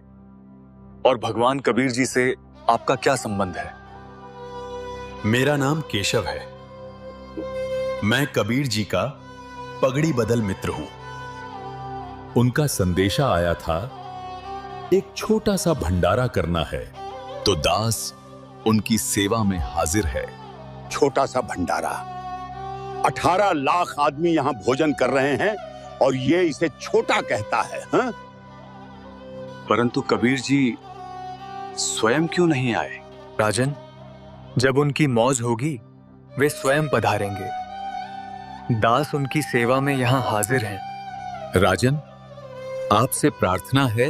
और भगवान कबीर जी से आपका क्या संबंध है? मेरा नाम केशव है। मैं कबीर जी का पगड़ी बदल मित्र हूं। उनका संदेशा आया था, एक छोटा सा भंडारा करना है, तो दास उनकी सेवा में हाजिर है। छोटा सा भंडारा, 18 लाख आदमी यहां भोजन कर रहे हैं और ये इसे छोटा कहता है। हाँ? परंतु कबीर जी स्वयं क्यों नहीं आए? राजन, जब उनकी मौज होगी वे स्वयं पधारेंगे। दास उनकी सेवा में यहाँ हाजिर हैं। राजन, आपसे प्रार्थना है,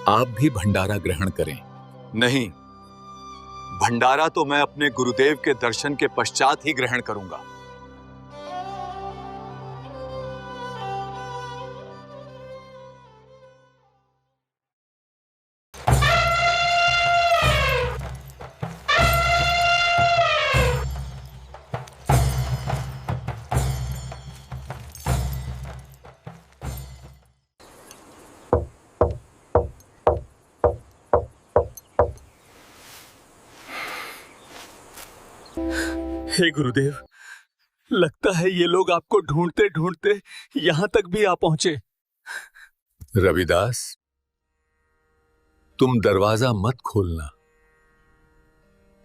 आप भी भंडारा ग्रहण करें। नहीं, भंडारा तो मैं अपने गुरुदेव के दर्शन के पश्चात ही ग्रहण करूंगा। हे गुरुदेव, लगता है ये लोग आपको ढूंढते ढूंढते यहां तक भी आ पहुंचे। रविदास, तुम दरवाजा मत खोलना।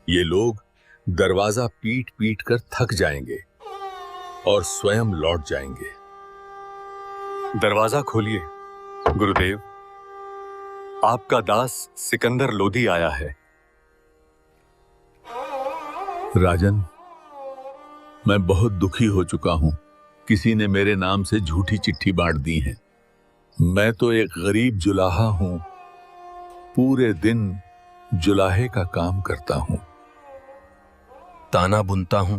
ये लोग दरवाजा पीट पीट कर थक जाएंगे और स्वयं लौट जाएंगे। दरवाजा खोलिए गुरुदेव, आपका दास सिकंदर लोधी आया है। राजन, मैं बहुत दुखी हो चुका हूं। किसी ने मेरे नाम से झूठी चिट्ठी बांट दी है। मैं तो एक गरीब जुलाहा हूं, पूरे दिन जुलाहे का काम करता हूं। ताना बुनता हूं,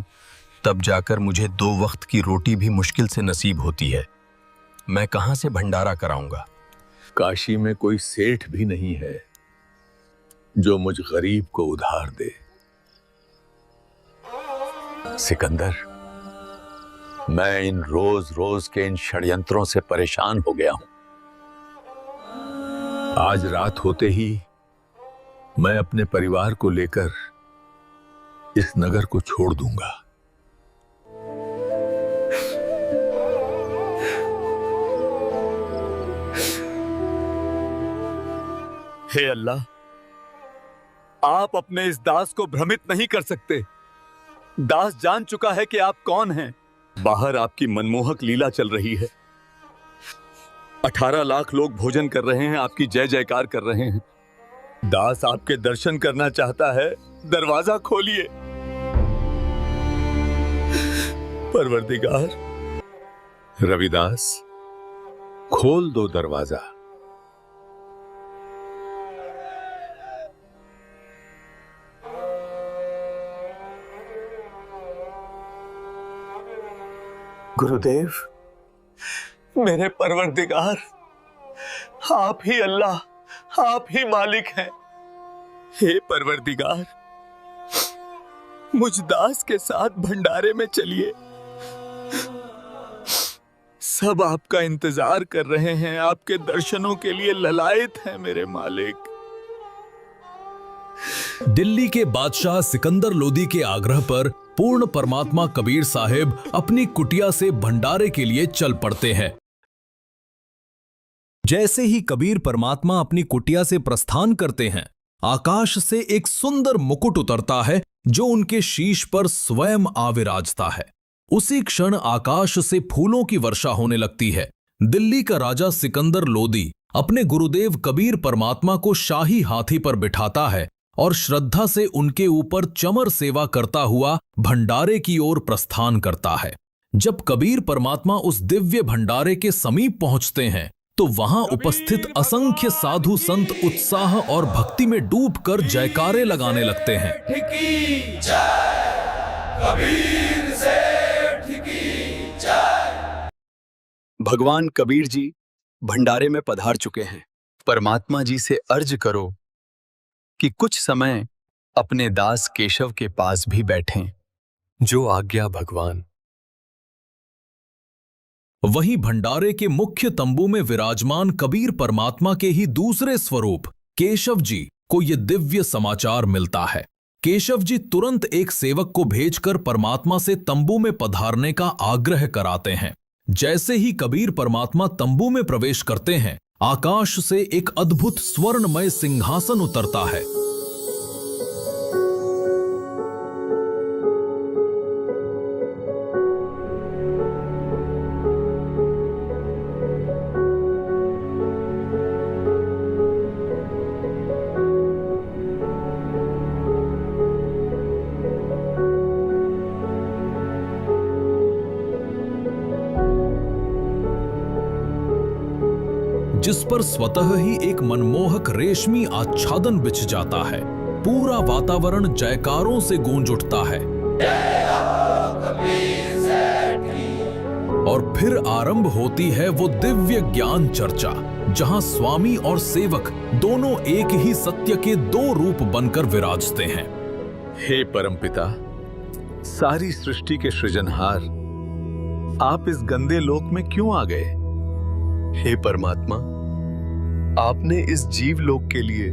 तब जाकर मुझे 2 वक्त की रोटी भी मुश्किल से नसीब होती है। मैं कहां से भंडारा कराऊंगा? काशी में कोई सेठ भी नहीं है जो मुझ गरीब को उधार दे। सिकंदर, मैं इन रोज रोज के इन षड्यंत्रों से परेशान हो गया हूं। आज रात होते ही मैं अपने परिवार को लेकर इस नगर को छोड़ दूंगा। हे अल्लाह, आप अपने इस दास को भ्रमित नहीं कर सकते। दास जान चुका है कि आप कौन हैं। बाहर आपकी मनमोहक लीला चल रही है। 18 लाख लोग भोजन कर रहे हैं, आपकी जय जयकार कर रहे हैं। दास आपके दर्शन करना चाहता है, दरवाजा खोलिए। परवरदिगार। रविदास, खोल दो दरवाजा। गुरुदेव, मेरे परवरदिगार, आप ही अल्लाह, आप ही मालिक हैं। हे परवरदिगार, मुझ दास के साथ भंडारे में चलिए। सब आपका इंतजार कर रहे हैं, आपके दर्शनों के लिए ललायत हैं मेरे मालिक। दिल्ली के बादशाह सिकंदर लोदी के आग्रह पर पूर्ण परमात्मा कबीर साहिब अपनी कुटिया से भंडारे के लिए चल पड़ते हैं। जैसे ही कबीर परमात्मा अपनी कुटिया से प्रस्थान करते हैं, आकाश से एक सुंदर मुकुट उतरता है जो उनके शीश पर स्वयं आविराजता है। उसी क्षण आकाश से फूलों की वर्षा होने लगती है। दिल्ली का राजा सिकंदर लोदी अपने गुरुदेव कबीर परमात्मा को शाही हाथी पर बिठाता है और श्रद्धा से उनके ऊपर चमर सेवा करता हुआ भंडारे की ओर प्रस्थान करता है। जब कबीर परमात्मा उस दिव्य भंडारे के समीप पहुंचते हैं तो वहां उपस्थित असंख्य साधु संत उत्साह और भक्ति में डूबकर जयकारे लगाने लगते हैं। भगवान कबीर जी भंडारे में पधार चुके हैं। परमात्मा जी से अर्ज करो कि कुछ समय अपने दास केशव के पास भी बैठें। जो आज्ञा भगवान। वहीं भंडारे के मुख्य तंबू में विराजमान कबीर परमात्मा के ही दूसरे स्वरूप केशव जी को यह दिव्य समाचार मिलता है। केशव जी तुरंत एक सेवक को भेजकर परमात्मा से तंबू में पधारने का आग्रह कराते हैं। जैसे ही कबीर परमात्मा तंबू में प्रवेश करते हैं, आकाश से एक अद्भुत स्वर्णमय सिंहासन उतरता है। जिस पर स्वतः ही एक मनमोहक रेशमी आच्छादन बिछ जाता है। पूरा वातावरण जयकारों से गूंज उठता है और फिर आरंभ होती है वो दिव्य ज्ञान चर्चा, जहां स्वामी और सेवक दोनों एक ही सत्य के दो रूप बनकर विराजते हैं। हे परमपिता, सारी सृष्टि के सृजनहार, आप इस गंदे लोक में क्यों आ गए? हे परमात्मा, आपने इस जीव लोक के लिए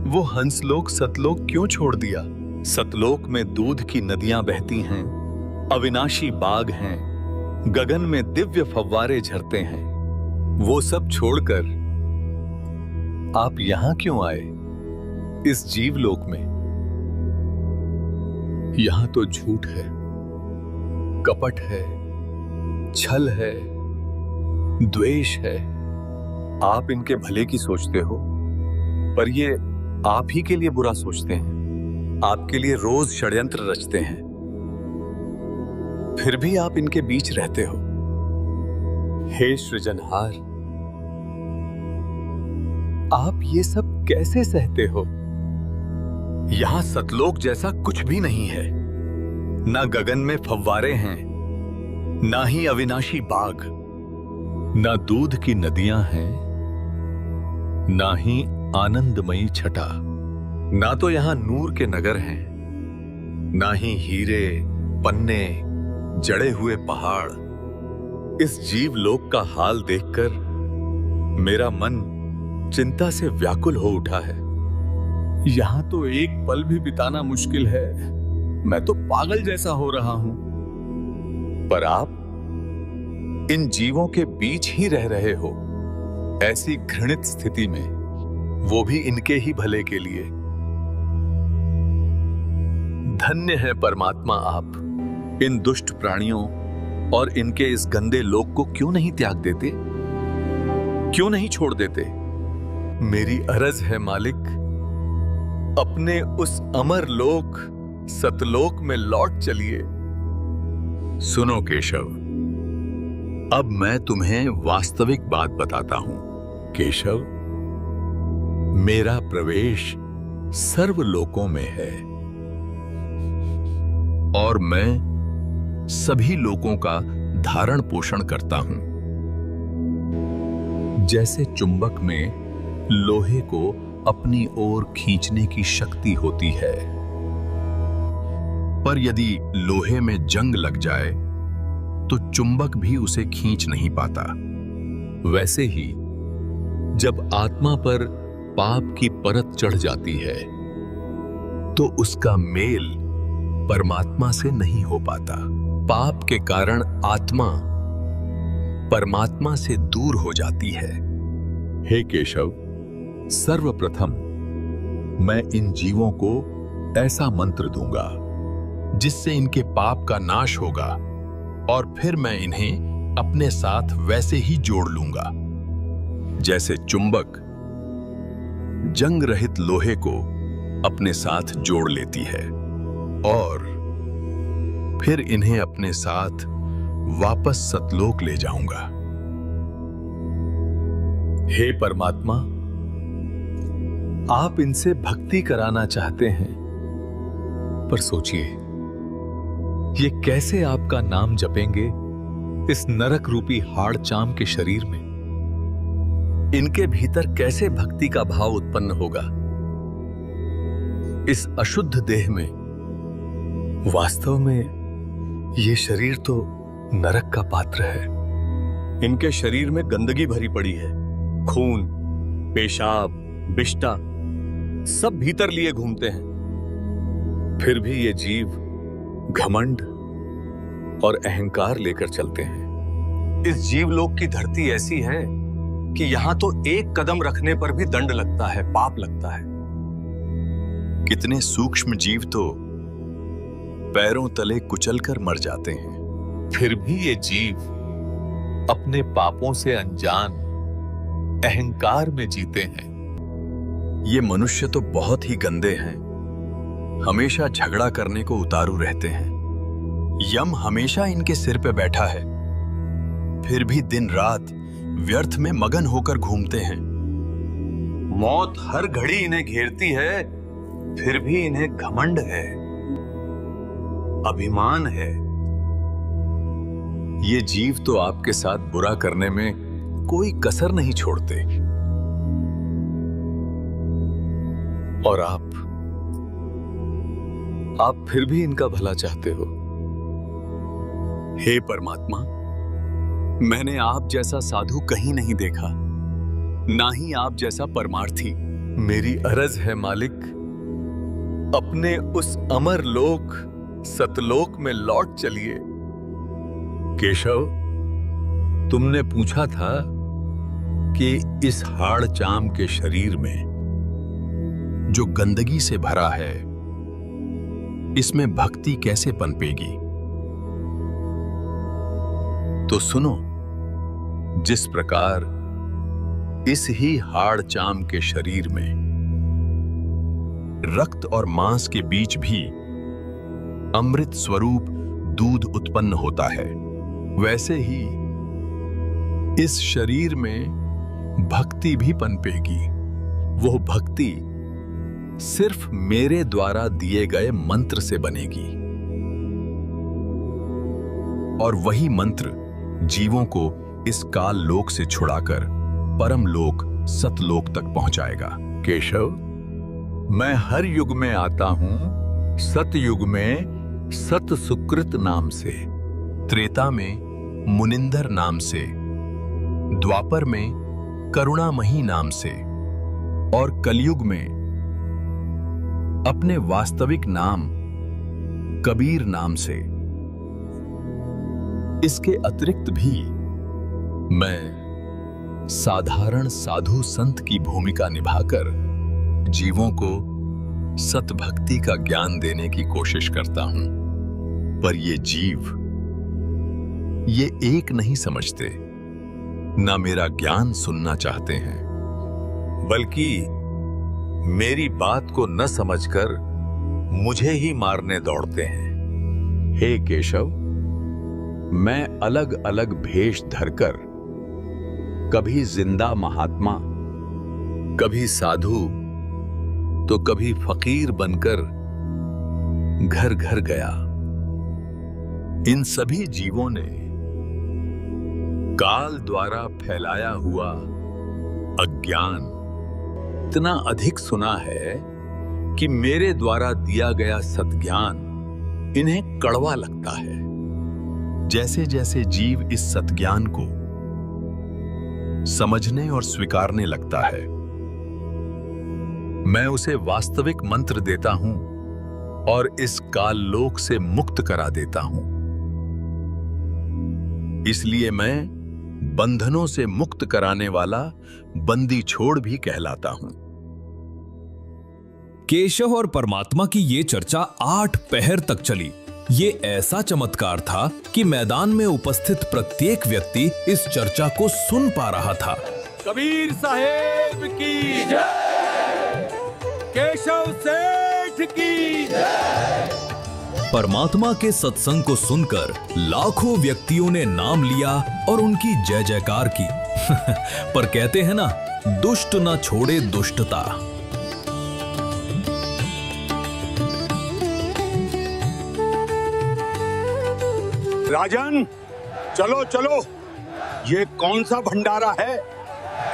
वो हंसलोक सतलोक क्यों छोड़ दिया? सतलोक में दूध की नदियां बहती हैं, अविनाशी बाग हैं, गगन में दिव्य फव्वारे झरते हैं। वो सब छोड़कर आप यहां क्यों आए, इस जीवलोक में? यहां तो झूठ है, कपट है, छल है, द्वेष है। आप इनके भले की सोचते हो, पर ये आप ही के लिए बुरा सोचते हैं। आपके लिए रोज षड्यंत्र रचते हैं, फिर भी आप इनके बीच रहते हो। हे सृजनहार, आप ये सब कैसे सहते हो? यहां सतलोक जैसा कुछ भी नहीं है। ना गगन में फव्वारे हैं, ना ही अविनाशी बाग, ना दूध की नदियां हैं, ना ही आनंदमयी छटा। ना तो यहां नूर के नगर हैं, ना ही हीरे पन्ने जड़े हुए पहाड़। इस जीवलोक का हाल देखकर मेरा मन चिंता से व्याकुल हो उठा है। यहां तो एक पल भी बिताना मुश्किल है। मैं तो पागल जैसा हो रहा हूं। पर आप इन जीवों के बीच ही रह रहे हो, ऐसी घृणित स्थिति में, वो भी इनके ही भले के लिए। धन्य है परमात्मा आप। इन दुष्ट प्राणियों और इनके इस गंदे लोक को क्यों नहीं त्याग देते, क्यों नहीं छोड़ देते? मेरी अर्ज है मालिक, अपने उस अमर लोक सतलोक में लौट चलिए। सुनो केशव, अब मैं तुम्हें वास्तविक बात बताता हूं। केशव, मेरा प्रवेश सर्वलोकों में है और मैं सभी लोगों का धारण पोषण करता हूं। जैसे चुंबक में लोहे को अपनी ओर खींचने की शक्ति होती है, पर यदि लोहे में जंग लग जाए तो चुंबक भी उसे खींच नहीं पाता। वैसे ही जब आत्मा पर पाप की परत चढ़ जाती है तो उसका मेल परमात्मा से नहीं हो पाता। पाप के कारण आत्मा परमात्मा से दूर हो जाती है। हे केशव, सर्वप्रथम मैं इन जीवों को ऐसा मंत्र दूंगा जिससे इनके पाप का नाश होगा और फिर मैं इन्हें अपने साथ वैसे ही जोड़ लूंगा जैसे चुंबक जंग रहित लोहे को अपने साथ जोड़ लेती है, और फिर इन्हें अपने साथ वापस सतलोक ले जाऊंगा। हे परमात्मा, आप इनसे भक्ति कराना चाहते हैं, पर सोचिए, ये कैसे आपका नाम जपेंगे इस नरक रूपी हाड़ चाम के शरीर में? इनके भीतर कैसे भक्ति का भाव उत्पन्न होगा? इस अशुद्ध देह में वास्तव में ये शरीर तो नरक का पात्र है। इनके शरीर में गंदगी भरी पड़ी है, खून, पेशाब, बिष्टा सब भीतर लिए घूमते हैं। फिर भी ये जीव घमंड और अहंकार लेकर चलते हैं। इस जीवलोक की धरती ऐसी है कि यहां तो एक कदम रखने पर भी दंड लगता है, पाप लगता है। कितने सूक्ष्म जीव तो पैरों तले कुचलकर मर जाते हैं। फिर भी ये जीव अपने पापों से अनजान अहंकार में जीते हैं। ये मनुष्य तो बहुत ही गंदे हैं, हमेशा झगड़ा करने को उतारू रहते हैं। यम हमेशा इनके सिर पे बैठा है, फिर भी दिन रात व्यर्थ में मगन होकर घूमते हैं। मौत हर घड़ी इन्हें घेरती है, फिर भी इन्हें घमंड है, अभिमान है। ये जीव तो आपके साथ बुरा करने में कोई कसर नहीं छोड़ते, और आप फिर भी इनका भला चाहते हो। हे परमात्मा, मैंने आप जैसा साधु कहीं नहीं देखा, ना ही आप जैसा परमार्थी। मेरी अर्ज है मालिक, अपने उस अमर लोक सतलोक में लौट चलिए। केशव, तुमने पूछा था कि इस हाड़ चाम के शरीर में जो गंदगी से भरा है, इसमें भक्ति कैसे पनपेगी? तो सुनो, जिस प्रकार इस ही हाड़ चाम के शरीर में रक्त और मांस के बीच भी अमृत स्वरूप दूध उत्पन्न होता है, वैसे ही इस शरीर में भक्ति भी पनपेगी। वो भक्ति सिर्फ मेरे द्वारा दिए गए मंत्र से बनेगी, और वही मंत्र जीवों को इस काल लोक से छुड़ाकर परम लोक सतलोक तक पहुंचाएगा। केशव, मैं हर युग में आता हूं, सतयुग में सत सुकृत नाम से, त्रेता में मुनिंदर नाम से, द्वापर में करुणामयी नाम से, और कलयुग में अपने वास्तविक नाम कबीर नाम से। इसके अतिरिक्त भी मैं साधारण साधु संत की भूमिका निभाकर जीवों को सतभक्ति का ज्ञान देने की कोशिश करता हूं, पर ये जीव ये एक नहीं समझते, ना मेरा ज्ञान सुनना चाहते हैं, बल्कि मेरी बात को न समझकर मुझे ही मारने दौड़ते हैं। हे केशव, मैं अलग अलग भेष धरकर कभी जिंदा महात्मा, कभी साधु, तो कभी फकीर बनकर घर घर गया। इन सभी जीवों ने काल द्वारा फैलाया हुआ अज्ञान इतना अधिक सुना है कि मेरे द्वारा दिया गया सद्ज्ञान इन्हें कड़वा लगता है। जैसे जैसे जीव इस सद्ज्ञान को समझने और स्वीकारने लगता है, मैं उसे वास्तविक मंत्र देता हूं और इस काल लोक से मुक्त करा देता हूं। इसलिए मैं बंधनों से मुक्त कराने वाला बंदी छोड़ भी कहलाता हूं। केशव और परमात्मा की ये चर्चा 8 पहर तक चली। ये ऐसा चमत्कार था कि मैदान में उपस्थित प्रत्येक व्यक्ति इस चर्चा को सुन पा रहा था। कबीर साहेब की जय, केशव सेठ की जय। परमात्मा के सत्संग को सुनकर लाखों व्यक्तियों ने नाम लिया और उनकी जय जयकार की। पर कहते हैं ना, दुष्ट ना छोड़े दुष्टता। राजन, चलो चलो, ये कौन सा भंडारा है?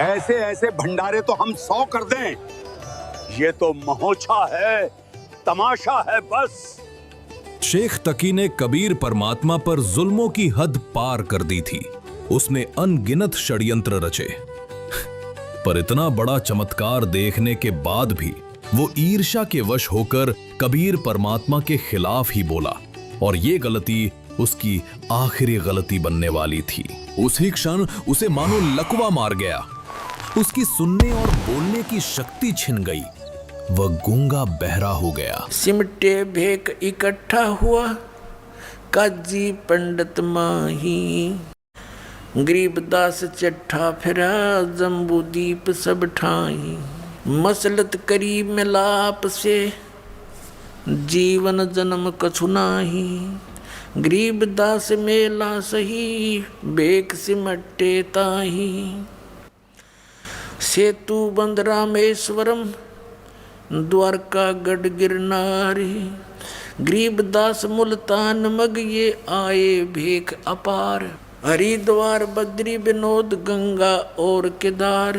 ऐसे ऐसे भंडारे तो हम 100 कर दें। ये तो महोत्सव है, तमाशा है बस। शेख तकी ने कबीर परमात्मा पर जुल्मों की हद पार कर दी थी। उसने अनगिनत षड्यंत्र रचे, पर इतना बड़ा चमत्कार देखने के बाद भी वो ईर्ष्या के वश होकर कबीर परमात्मा के खिलाफ ही बोला और ये गलती उसकी आखिरी गलती बनने वाली थी। उसी क्षण उसे मानो लकवा मार गया। उसकी सुनने और बोलने की शक्ति छिन गई। वह गूंगा बहरा हो गया। सिमटे भेक इकट्ठा हुआ काजी पंडित माही, गरीबदास चट्ठा फिरा जम्बूदीप सब ठाई। मसलत करीब मिलाप से जीवन जन्म कछु नाही, गरीबदास मेला सही बेक सिमटे ताही। सेतु बंद रामेश्वरम द्वारका गढ़ गिरनारी, गरीबदास मुल्तान मग ये आए भेख अपार। हरिद्वार बद्री विनोद गंगा और केदार,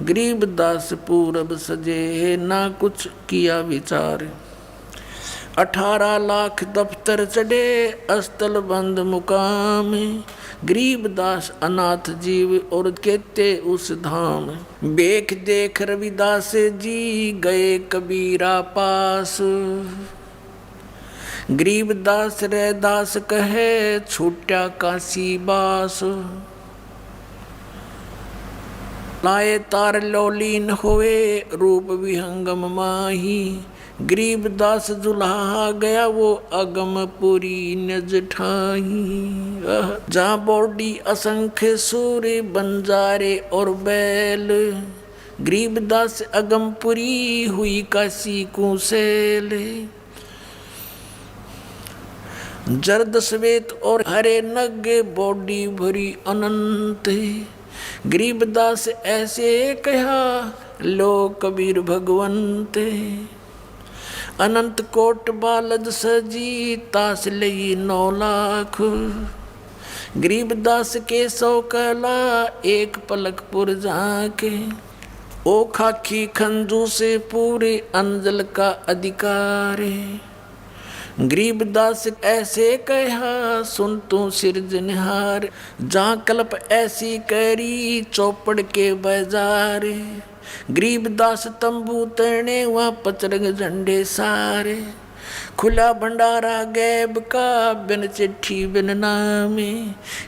गरीबदास पूरब सजे ना कुछ किया विचार। 18 लाख दफ्तर चढ़े अस्तल बंद मुकाम, गरीबदास अनाथ जीव और कहते उस धाम। बेख देख रविदास जी गए कबीरा पास, गरीबदास रैदास कहे छूटा काशी बास। लाए तार लौलीन होए रूप विहंगम माही, गरीबदास दुल्हा गया वो अगमपुरी नज ठाही। जहाँ बॉडी असंख्य सूर्य बंजारे और बैल, गरीबदास अगमपुरी हुई काशी कुसेल। जर्द श्वेत और हरे नग बॉडी भरी अनंत, गरीबदास ऐसे कहा लो कबीर भगवंत। अनंत कोट बालद सजी तास लई 9 लाख, गरीबदास के 100 कला एक पलकपुर जाके। ओ खाकी खंजू से पूरे अंजल का अधिकार, गरीबदास ऐसे कहा सुन तू सिरजनहार। जहाँ कल्प ऐसी करी चौपड़ के बाजार, गरीबदास तंबू तने वहाँ पचरंग झंडे सारे। खुला भंडारा गैब का बिन चिट्ठी बिन नामे,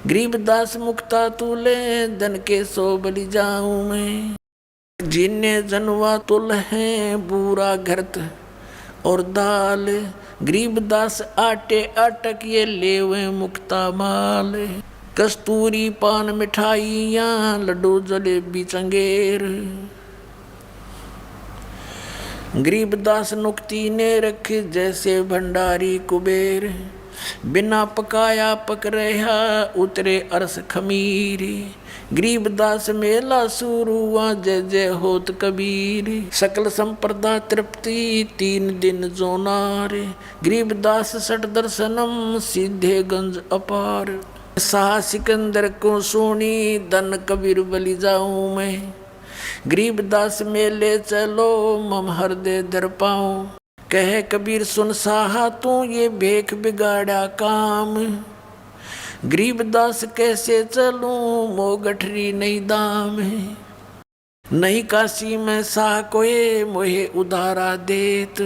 गरीबदास मुक्ता तुले धन के 100 बलि जाऊं मैं। जिन्ने जनवा तुल हैं बूरा घरत और दाल, गरीबदास आटे अटक ये लेवे मुक्ता माल। कस्तूरी पान मिठाइयाँ लड्डू जलेबी चंगेर, गरीबदास नुक्ती ने रखे जैसे भंडारी कुबेर। बिना पकाया पक रहा उतरे अरस खमीरी, गरीबदास मेला शुरू हुआ जय जय होत कबीर। सकल संप्रदा तृप्ति 3 दिन जोनार, गरीबदास सठ दर्शनम सीधे गंज अपार। शाह सिकंदर को सोनी धन कबीर बलि जाऊं मैं, गरीबदास मेले चलो मम हृदय दर पाऊं। कहे कबीर सुन साहा तू ये भेख बिगाड़ा काम, गरीबदास कैसे चलूं मो गठरी नहीं दाम। नहीं काशी में साह कोए मोहे उधारा देत,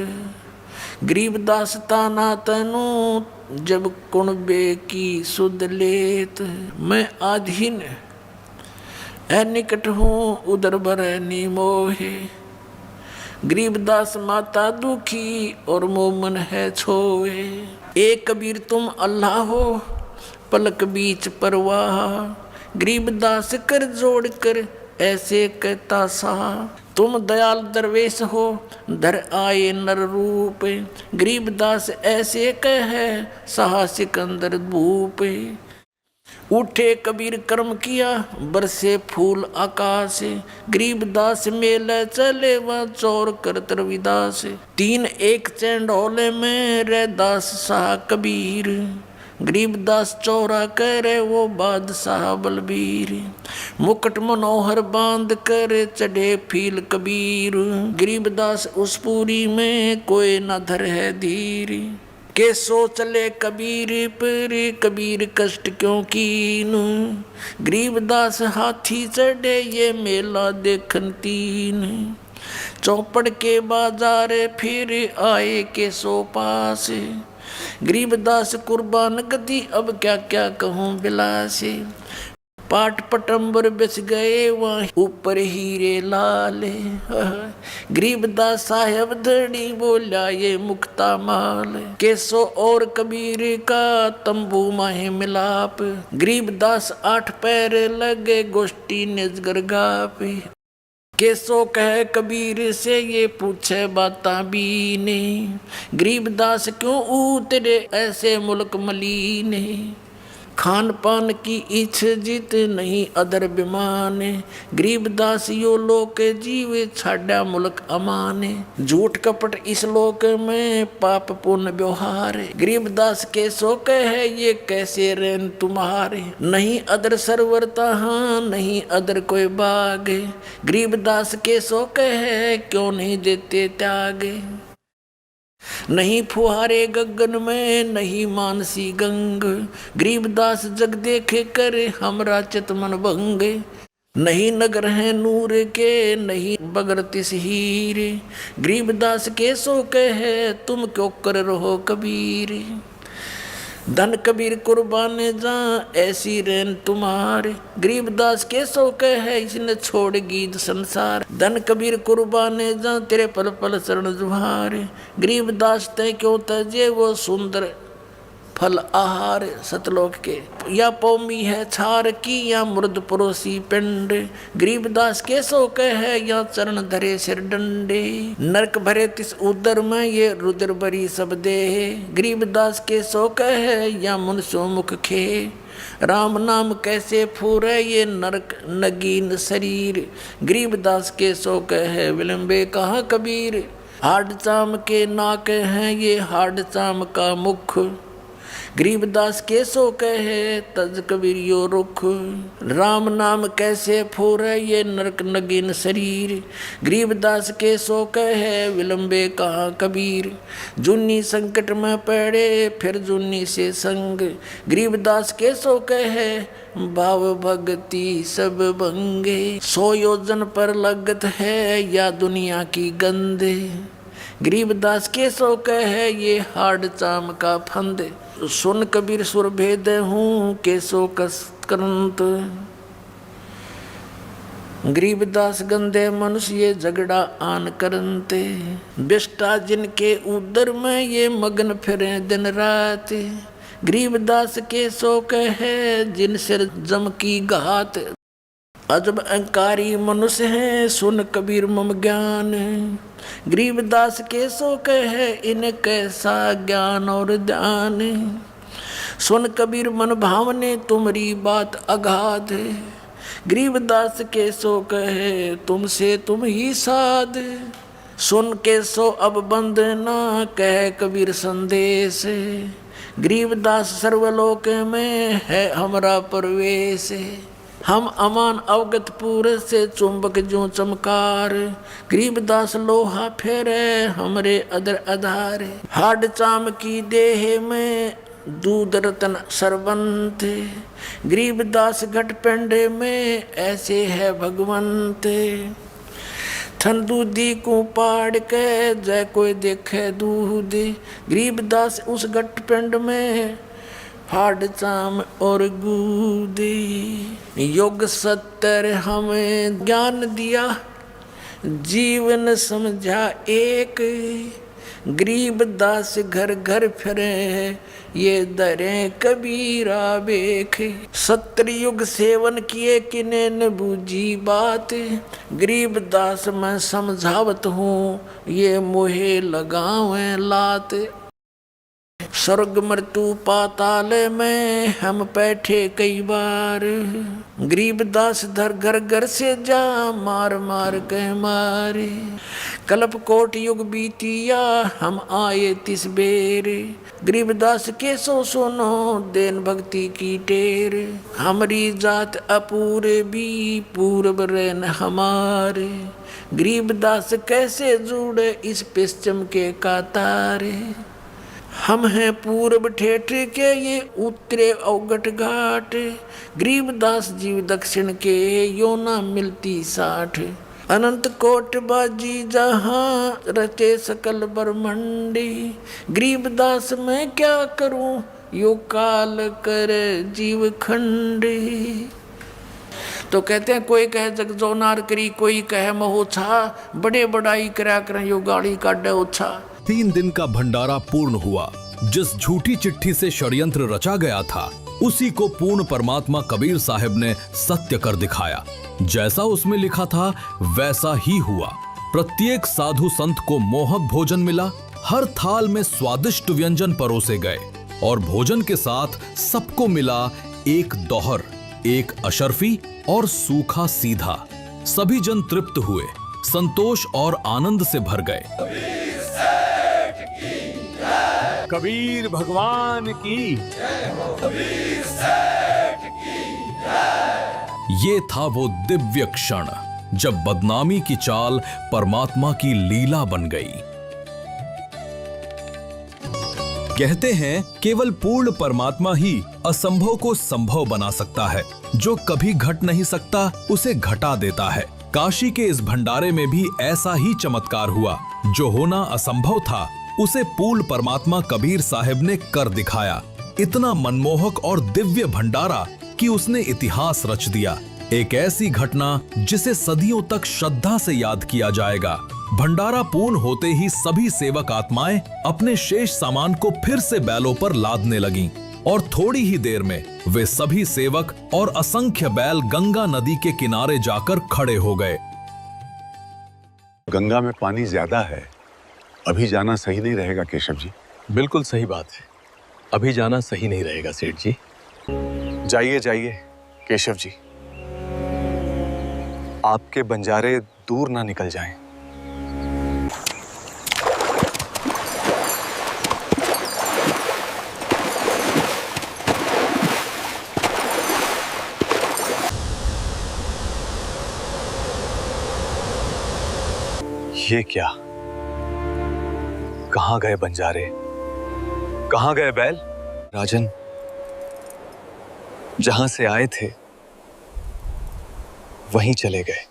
गरीबदास ताना तनु जब कुणबे की सुध लेत। मैं आधीन निकट हूँ उदर बर मोहे, गरीबदास माता दुखी और मोमन है छोए। एक कबीर तुम अल्लाह हो पलक बीच परवाह, गरीबदास कर जोड़ कर ऐसे कहता सा। तुम दयाल दरवेश हो धर आए नर रूप, गरीबदास ऐसे कहे साहा सिकंदर भूप। उठे कबीर कर्म किया बरसे फूल आकाश, गरीबदास मेले चले वह चौर करत रविदास। 3 एक चंडोले में रैदास शाह कबीर, गरीबदास चौरा करे वो बादशाह बलबीर। मुकुट मनोहर बांध कर चढ़े फील कबीर, गरीबदास उस पूरी में कोई न धर है धीर। के सो चले कबीर पर कबीर कष्ट क्यों कीन, गरीबदास हाथी चढ़े ये मेला देखन 3। चौपड़ के बाजार फिर आए के सो पास, गरीबदास कुर्बान गति अब क्या क्या कहूँ बिलास। पाट पटंबर बिछ गए वहाँ ऊपर हीरे लाल, गरीबदास साहब धड़ी बोला ये मुक्ता माल। केसो और कबीर का तंबू माहे मिलाप, गरीबदास 8 पैर लगे गोष्ठी निजगर गाप। केसो कह कबीर से ये पूछे बाता बीने, गरीबदास क्यों उतरे ऐसे मुल्क मलीने। खान पान की इच्छ जित नहीं अदर बिमाने, गरीबदास यो लोक जीवे छाड़ा मुल्क अमाने। झूठ कपट इस लोक में पाप पुण्य व्यवहार, गरीबदास के सो कहे ये कैसे रेन तुम्हारे। नहीं अदर सरवरता हाँ नहीं अदर कोई बाग, गरीबदास के सो कहे क्यों नहीं देते त्याग। नहीं फुहारे गगन में नहीं मानसी गंग, गरीबदास जग देखे कर हमरा चित मन भंग। नहीं नगर है नूर के नहीं बगर तिस हीर, गरीबदास के सो कहे तुम क्यों कर रहो कबीर। धन कबीर कुर्बाने जा ऐसी रेन तुम्हारे, गरीबदास के सो कहे इसने छोड़ गीत संसार। धन कबीर कुर्बाने जा तेरे पल पल शरण जुहारे, गरीबदास ते क्यों तजे वो सुंदर फल आहार। सतलोक के या पौमी है छार की या मुर्द परोसी पिंड, गरीबदास के सो कहे या चरण धरे सिर डंडे। नरक भरे तिस उदर में ये रुद्र बरी सब दे, गरीबदास के सो कहे या मुनसो मुख खे। राम नाम कैसे फूरे ये नरक नगीन शरीर, गरीबदास के सो कहे विलंबे कहाँ कबीर। हाड चाम के नाक हैं ये हाड चाम का मुख, गरीबदास के सो कहे तज कबीर यो रुख। राम नाम कैसे फूरे ये नरक नगीन शरीर, गरीबदास के सो कहे विलंबे कहाँ कबीर। जुन्नी संकट में पड़े फिर जुन्नी से संग, गरीबदास के सो कहे भाव भक्ति सब भंगे। 100 योजन पर लगत है या दुनिया की गंदे, गरीबदास के सो कहे ये हाड चाम का फंद। सुन कबीर सुर भेद हूँ केसो कस करंत, गरीबदास गंदे मनुष्य ये झगड़ा आन करंते। बिष्टा जिनके उदर में ये मगन फिरे दिन रात, गरीबदास के सो कहे जिन सिर जम की घात। अजब अहंकारी मनुष्य है सुन कबीर मम ज्ञान, गरीबदास के सो कहे इन कैसा ज्ञान और ध्यान। सुन कबीर मन भावने तुम्हारी बात अगाध, गरीबदास के सो कहे तुमसे तुम ही साध। सुन के सो अब बंद ना कहे कबीर संदेश, गरीबदास सर्वलोक में है हमरा प्रवेश। हम अमान अवगत पूरे से चुंबक जो चमकार, गरीबदास लोहा फेरे हमरे अदर आधार। हाड चाम की देह में दूध रतन सरबंत, गरीबदास घट पेंडे में ऐसे है भगवंत। थन दूधी को पाड़ के जय कोई देखे दूध, गरीबदास उस घट पेंड में हाड चाम और गूदी। योग सत्तर हमें ज्ञान दिया जीवन समझा एक, गरीबदास घर घर फिरे ये दरे कबीरा बेख। 70 युग सेवन किए किने न बूझी बात, गरीबदास मैं समझावत हूँ ये मोहे लगावे लात। स्वर्ग मृत्यु पाताल में हम बैठे कई बार, गरीबदास धर घर घर से जा मार मार के मारे। कल्प कोट युग बीतिया हम आए तिस बेर, गरीबदास के सो सुनो देन भक्ति की टेर। हमारी जात अपूरे भी पूर्व रेन हमारे, गरीबदास कैसे जुड़े इस पश्चिम के कातारे। हम हैं पूर्व ठेठ के ये उत्तरे अवगट घाट, गरीबदास जीव दक्षिण के यो ना मिलती साठ। अनंत कोट बाजी जहाँ रचे सकल ब्रह्मंडी, गरीबदास मैं क्या करूं यो काल कर जीव खंडी। तो कहते हैं कोई कहे जग जोनार करी, कोई कहे महोछा, बड़े बड़ाई करा करें यो गाड़ी काटे ओछा। 3 दिन का भंडारा पूर्ण हुआ। जिस झूठी चिट्ठी से षड्यंत्र रचा गया था उसी को पूर्ण परमात्मा कबीर साहब ने सत्य कर दिखाया। जैसा उसमें लिखा था वैसा ही हुआ। प्रत्येक साधु संत को मोहक भोजन मिला। हर थाल में स्वादिष्ट व्यंजन परोसे गए और भोजन के साथ सबको मिला एक दोहर, एक अशर्फी और सूखा सीधा। सभी जन तृप्त हुए, संतोष और आनंद से भर गए। कबीर भगवान की ये था वो दिव्य क्षण जब बदनामी की चाल परमात्मा की लीला बन गई। कहते हैं केवल पूर्ण परमात्मा ही असंभव को संभव बना सकता है। जो कभी घट नहीं सकता उसे घटा देता है। काशी के इस भंडारे में भी ऐसा ही चमत्कार हुआ। जो होना असंभव था उसे पूर्ण परमात्मा कबीर साहब ने कर दिखाया। इतना मनमोहक और दिव्य भंडारा कि उसने इतिहास रच दिया। एक ऐसी घटना जिसे सदियों तक श्रद्धा से याद किया जाएगा। भंडारा पूर्ण होते ही सभी सेवक आत्माएं अपने शेष सामान को फिर से बैलों पर लादने लगीं और थोड़ी ही देर में वे सभी सेवक और असंख्य बैल गंगा नदी के किनारे जाकर खड़े हो गए। गंगा में पानी ज्यादा है, अभी जाना सही नहीं रहेगा केशव जी। बिल्कुल सही बात है, अभी जाना सही नहीं रहेगा सेठ जी। जाइए जाइए केशव जी, आपके बंजारे दूर ना निकल जाएं। ये क्या, कहां गए बंजारे, कहां गए बैल? राजन, जहां से आए थे वहीं चले गए।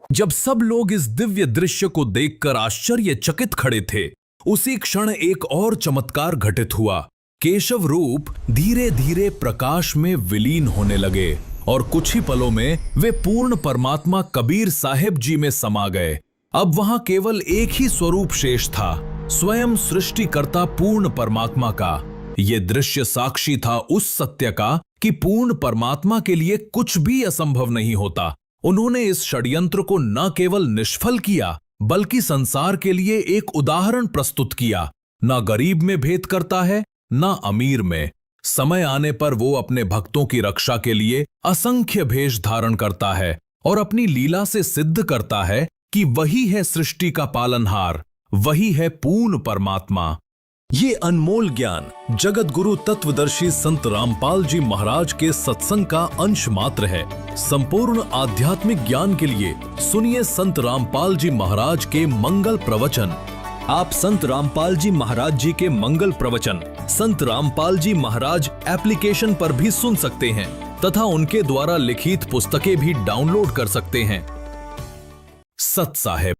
जब सब लोग इस दिव्य दृश्य को देखकर आश्चर्यचकित खड़े थे, उसी क्षण एक और चमत्कार घटित हुआ। केशव रूप धीरे धीरे प्रकाश में विलीन होने लगे और कुछ ही पलों में वे पूर्ण परमात्मा कबीर साहेब जी में समा गए। अब वहां केवल एक ही स्वरूप शेष था, स्वयं सृष्टिकर्ता पूर्ण परमात्मा का। यह दृश्य साक्षी था उस सत्य का कि पूर्ण परमात्मा के लिए कुछ भी असंभव नहीं होता। उन्होंने इस षड्यंत्र को न केवल निष्फल किया बल्कि संसार के लिए एक उदाहरण प्रस्तुत किया। न गरीब में भेद करता है न अमीर में। समय आने पर वो अपने भक्तों की रक्षा के लिए असंख्य भेष धारण करता है और अपनी लीला से सिद्ध करता है कि वही है सृष्टि का पालनहार, वही है पूर्ण परमात्मा। ये अनमोल ज्ञान जगत गुरु तत्वदर्शी संत रामपाल जी महाराज के सत्संग का अंश मात्र है। संपूर्ण आध्यात्मिक ज्ञान के लिए सुनिए संत रामपाल जी महाराज के मंगल प्रवचन। आप संत रामपाल जी महाराज जी के मंगल प्रवचन संत रामपाल जी महाराज एप्लीकेशन पर भी सुन सकते हैं तथा उनके द्वारा लिखित पुस्तकें भी डाउनलोड कर सकते हैं। सत साहेब।